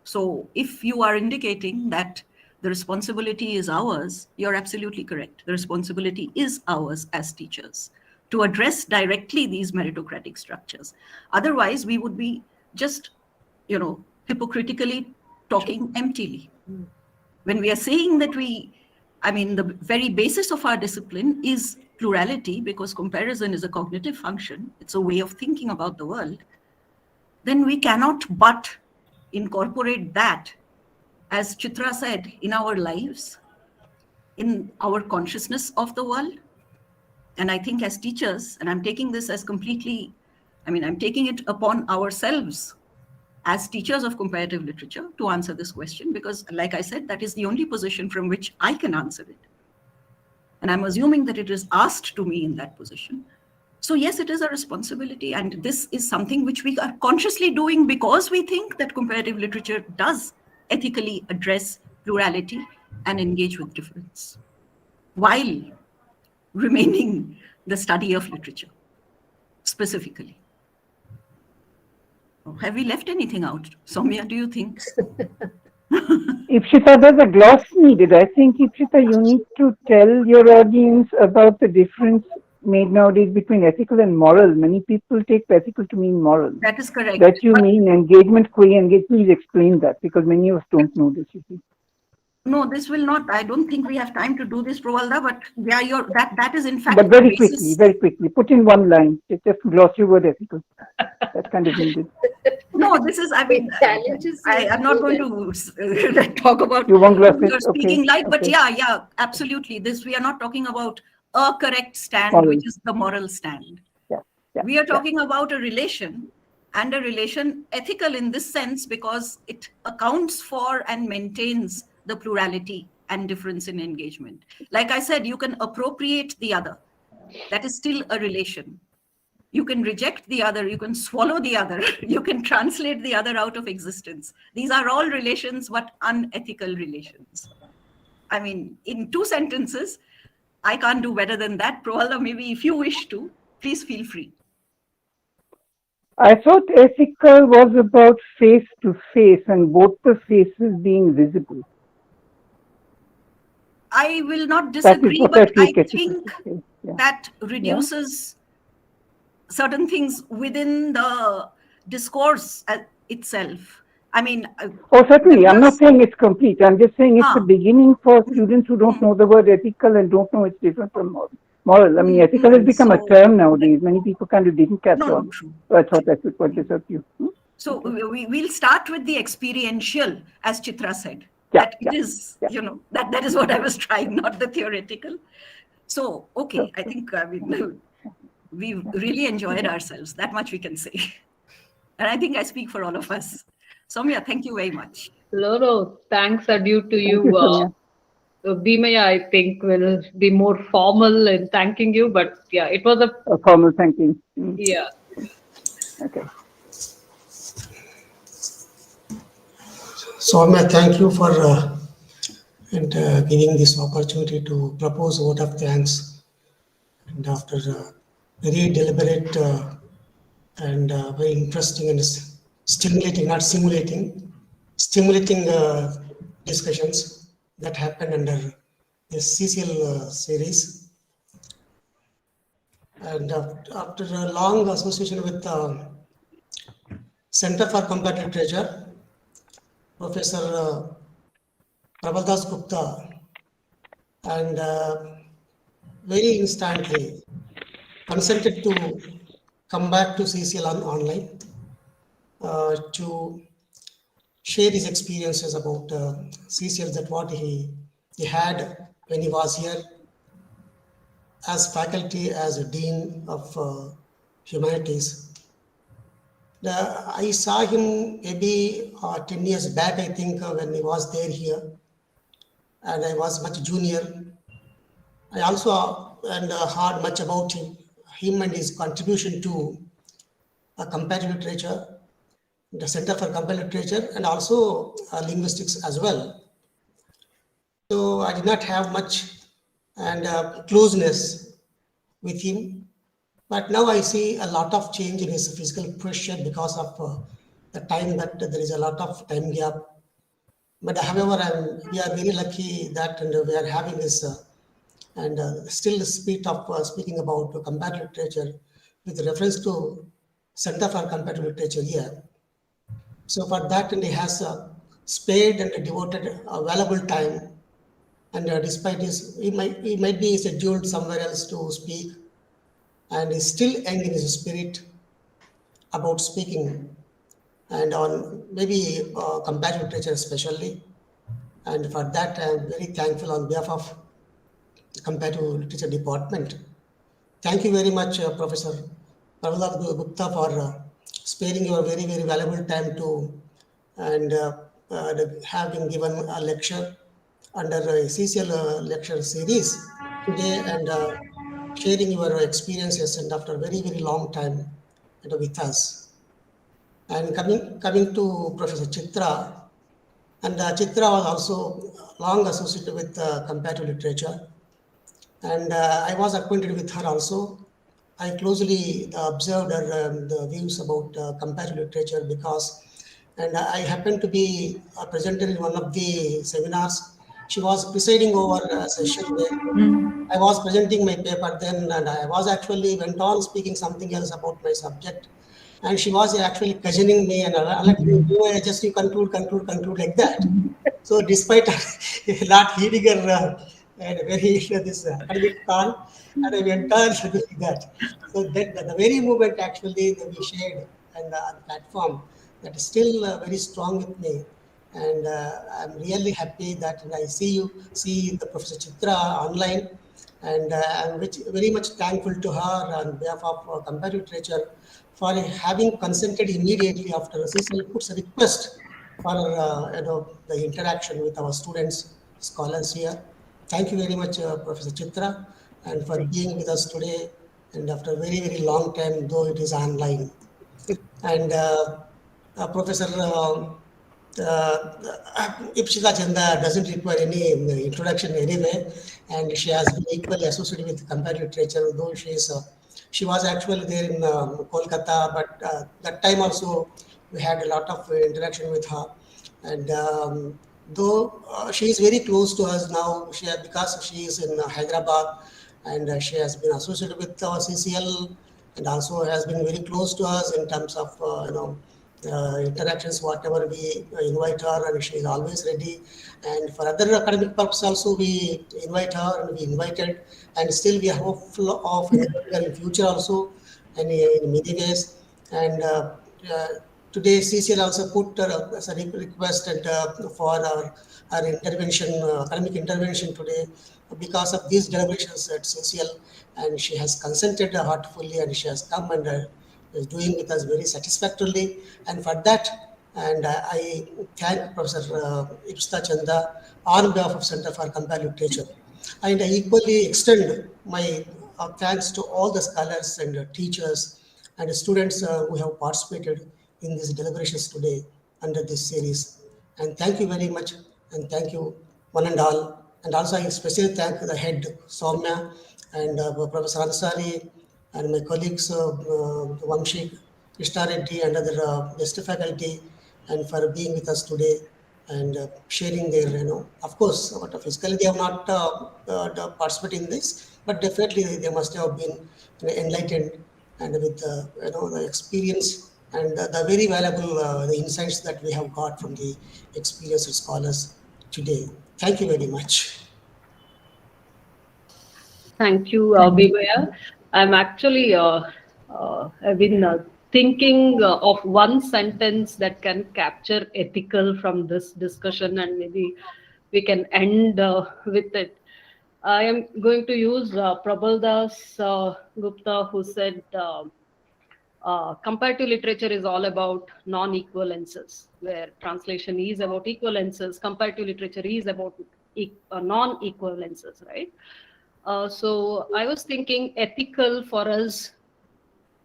So if you are indicating that the responsibility is ours, you're absolutely correct. The responsibility is ours as teachers to address directly these meritocratic structures. Otherwise, we would be just, hypocritically talking emptily. When we are saying that the very basis of our discipline is plurality, because comparison is a cognitive function, it's a way of thinking about the world, then we cannot but incorporate that, as Chitra said, in our lives, in our consciousness of the world. And I think as teachers, and I'm taking this as completely, I'm taking it upon ourselves as teachers of comparative literature to answer this question, because like I said, that is the only position from which I can answer it. And I'm assuming that it is asked to me in that position. So yes, it is a responsibility, and this is something which we are consciously doing because we think that comparative literature does ethically address plurality and engage with difference, while remaining the study of literature, specifically. Have we left anything out? Soumya, do you think? Ipshita, there's a gloss needed. I think, Ipshita, you need to tell your audience about the difference made nowadays between ethical and moral. Many people take ethical to mean moral. That is correct. That you mean engagement, queer engagement. Please explain that, because many of us don't know this, you see. No, this will not. I don't think we have time to do this, Provalda, but yeah, that is in fact. But very quickly, put in one line. Just gloss your word ethical. That's kind of needed. No, this is, I mean, I'm not going to talk about you won't gloss your it? speaking Okay. light, but okay. yeah, absolutely. We are not talking about a correct stand, which is the moral stand. We are talking about a relation, and a relation ethical in this sense because it accounts for and maintains the plurality and difference in engagement. Like I said, you can appropriate the other. That is still a relation. You can reject the other, you can swallow the other, you can translate the other out of existence. These are all relations, but unethical relations. I mean, in 2 sentences, I can't do better than that. Provalda, maybe if you wish to, please feel free. I thought ethical was about face to face and both the faces being visible. I will not disagree, but I think that reduces certain things within the discourse itself. I mean, certainly. I'm not saying it's complete. I'm just saying it's the beginning for students who don't know the word ethical and don't know it's different from moral. I mean, ethical has become a term nowadays. Many people kind of didn't catch on. So I thought I should point this out to you. So we'll start with the experiential, as Chitra said. It is, that is what I was trying, not the theoretical. So, okay, I think we really enjoyed ourselves. That much we can say. And I think I speak for all of us. Soumya, thank you very much. No, thanks are due to you. Bhimaya, I think, will be more formal in thanking you. But yeah, it was a formal thanking. Yeah. Okay. Soumya, thank you for giving this opportunity to propose a vote of thanks. And after very deliberate and very interesting and stimulating, not simulating, stimulating discussions that happened under this CCL series. And after a long association with Center for Comparative Literature, Professor Probal Dasgupta, and very instantly consented to come back to CCL online to share his experiences about CCL, that what he had when he was here as faculty, as a dean of humanities. I saw him maybe 10 years back, I think, when he was there here, and I was much junior. I also heard much about him and his contribution to comparative literature, the Center for Comparative Literature, and also linguistics as well. So I did not have much and closeness with him, but now I see a lot of change in his physical posture because of the time that there is a lot of time gap. But however, we are very lucky that we are having this and still the spirit of speaking about comparative literature with reference to Center for Comparative Literature here. So for that, he has spared and devoted a valuable time. And despite his, he might be scheduled somewhere else to speak, and is still young in his spirit about speaking, and on maybe comparative literature especially. And for that, I am very thankful on behalf of the Comparative Literature Department. Thank you very much, Professor Probal Dasgupta, for sparing your very, very valuable time to and having given a lecture under a CCL lecture series today, and sharing your experiences, and after a very, very long time with us. And coming to Professor Chitra, and Chitra was also long associated with comparative literature, and I was acquainted with her also. I closely observed her the views about comparative literature because, and I happened to be a presenter in one of the seminars. She was presiding over a session where I was presenting my paper then, and I was actually went on speaking something else about my subject. And she was actually questioning me and letting me do just you conclude like that. So despite not heeding her very this academic call, and I went on doing that. So that the very moment actually that we shared and on the platform, that is still very strong with me. And I'm really happy that I see the Professor Chitra online, and I'm very much thankful to her on behalf of comparative literature for having consented immediately after CCL puts a request for the interaction with our students, scholars here. Thank you very much, Professor Chitra, and for being with us today, and after a very long time, though it is online. And Professor Ipshita Chanda doesn't require any introduction anyway, and she has been equally associated with comparative literature, though she was actually there in Kolkata, but that time also we had a lot of interaction with her. And though she is very close to us now, because she is in Hyderabad, and she has been associated with our CCL, and also has been very close to us in terms of interactions, whatever we invite her, and she is always ready. And for other academic purposes also, we invite her, and we invited, and still we are hopeful of inviting her in future also, and in many ways. And today CCL also put as a request and, for our intervention, academic intervention today, because of these deliberations at CCL, and she has consented heartfully, and she has come and is doing with us very satisfactorily. And for that, and I thank Professor Ipshita Chanda on behalf of Center for Comparative Literature. And I equally extend my thanks to all the scholars and teachers and students who have participated in these deliberations today under this series. And thank you very much, and thank you one and all. And also I especially thank the head, Soumya, and Professor Ansari, and my colleagues, Vamshik, Krishna Reddy, and other guest faculty, and for being with us today and sharing their, of course, physically they have not participated in this, but definitely they must have been enlightened, and with the experience and the very valuable the insights that we have got from the experienced scholars today. Thank you very much. Thank you, Bivaya. I'm actually, I've been thinking of one sentence that can capture ethical from this discussion, and maybe we can end with it. I am going to use Probal Dasgupta, who said, comparative literature is all about non-equivalences, where translation is about equivalences, comparative literature is about non-equivalences, right? So I was thinking ethical for us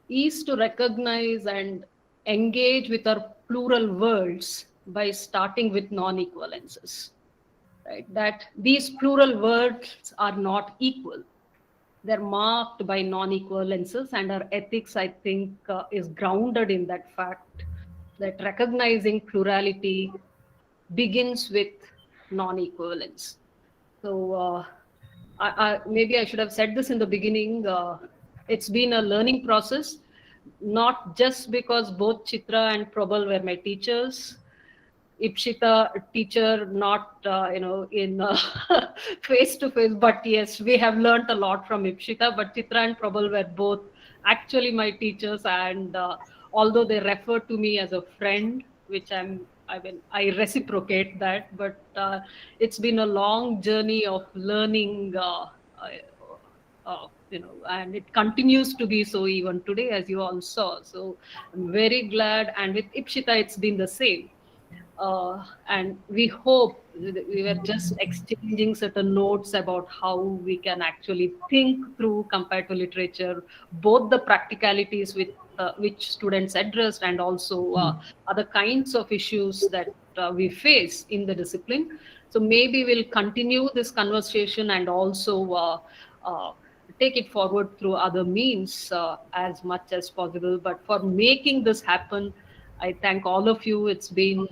is to recognize and engage with our plural words by starting with non-equivalences, right? That these plural words are not equal. They're marked by non-equivalences, and our ethics, I think, is grounded in that fact that recognizing plurality begins with non-equivalence. So maybe I should have said this in the beginning. It's been a learning process, not just because both Chitra and Probal were my teachers. Ipshita teacher, not in face to face, but yes, we have learned a lot from Ipshita. But Chitra and Probal were both actually my teachers, and although they refer to me as a friend, which I reciprocate that, but it's been a long journey of learning. And it continues to be so even today, as you all saw. So I'm very glad, and with Ipshita, it's been the same. And we hope we were just exchanging certain notes about how we can actually think through comparative literature, both the practicalities with which students addressed, and also other kinds of issues that we face in the discipline. So maybe we'll continue this conversation and also take it forward through other means as much as possible. But for making this happen, I thank all of you. It's been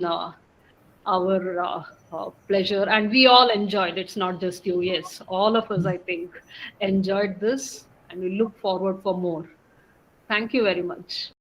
our pleasure, and we all enjoyed. It's not just you. Yes, all of us, I think, enjoyed this, and we look forward for more. Thank you very much.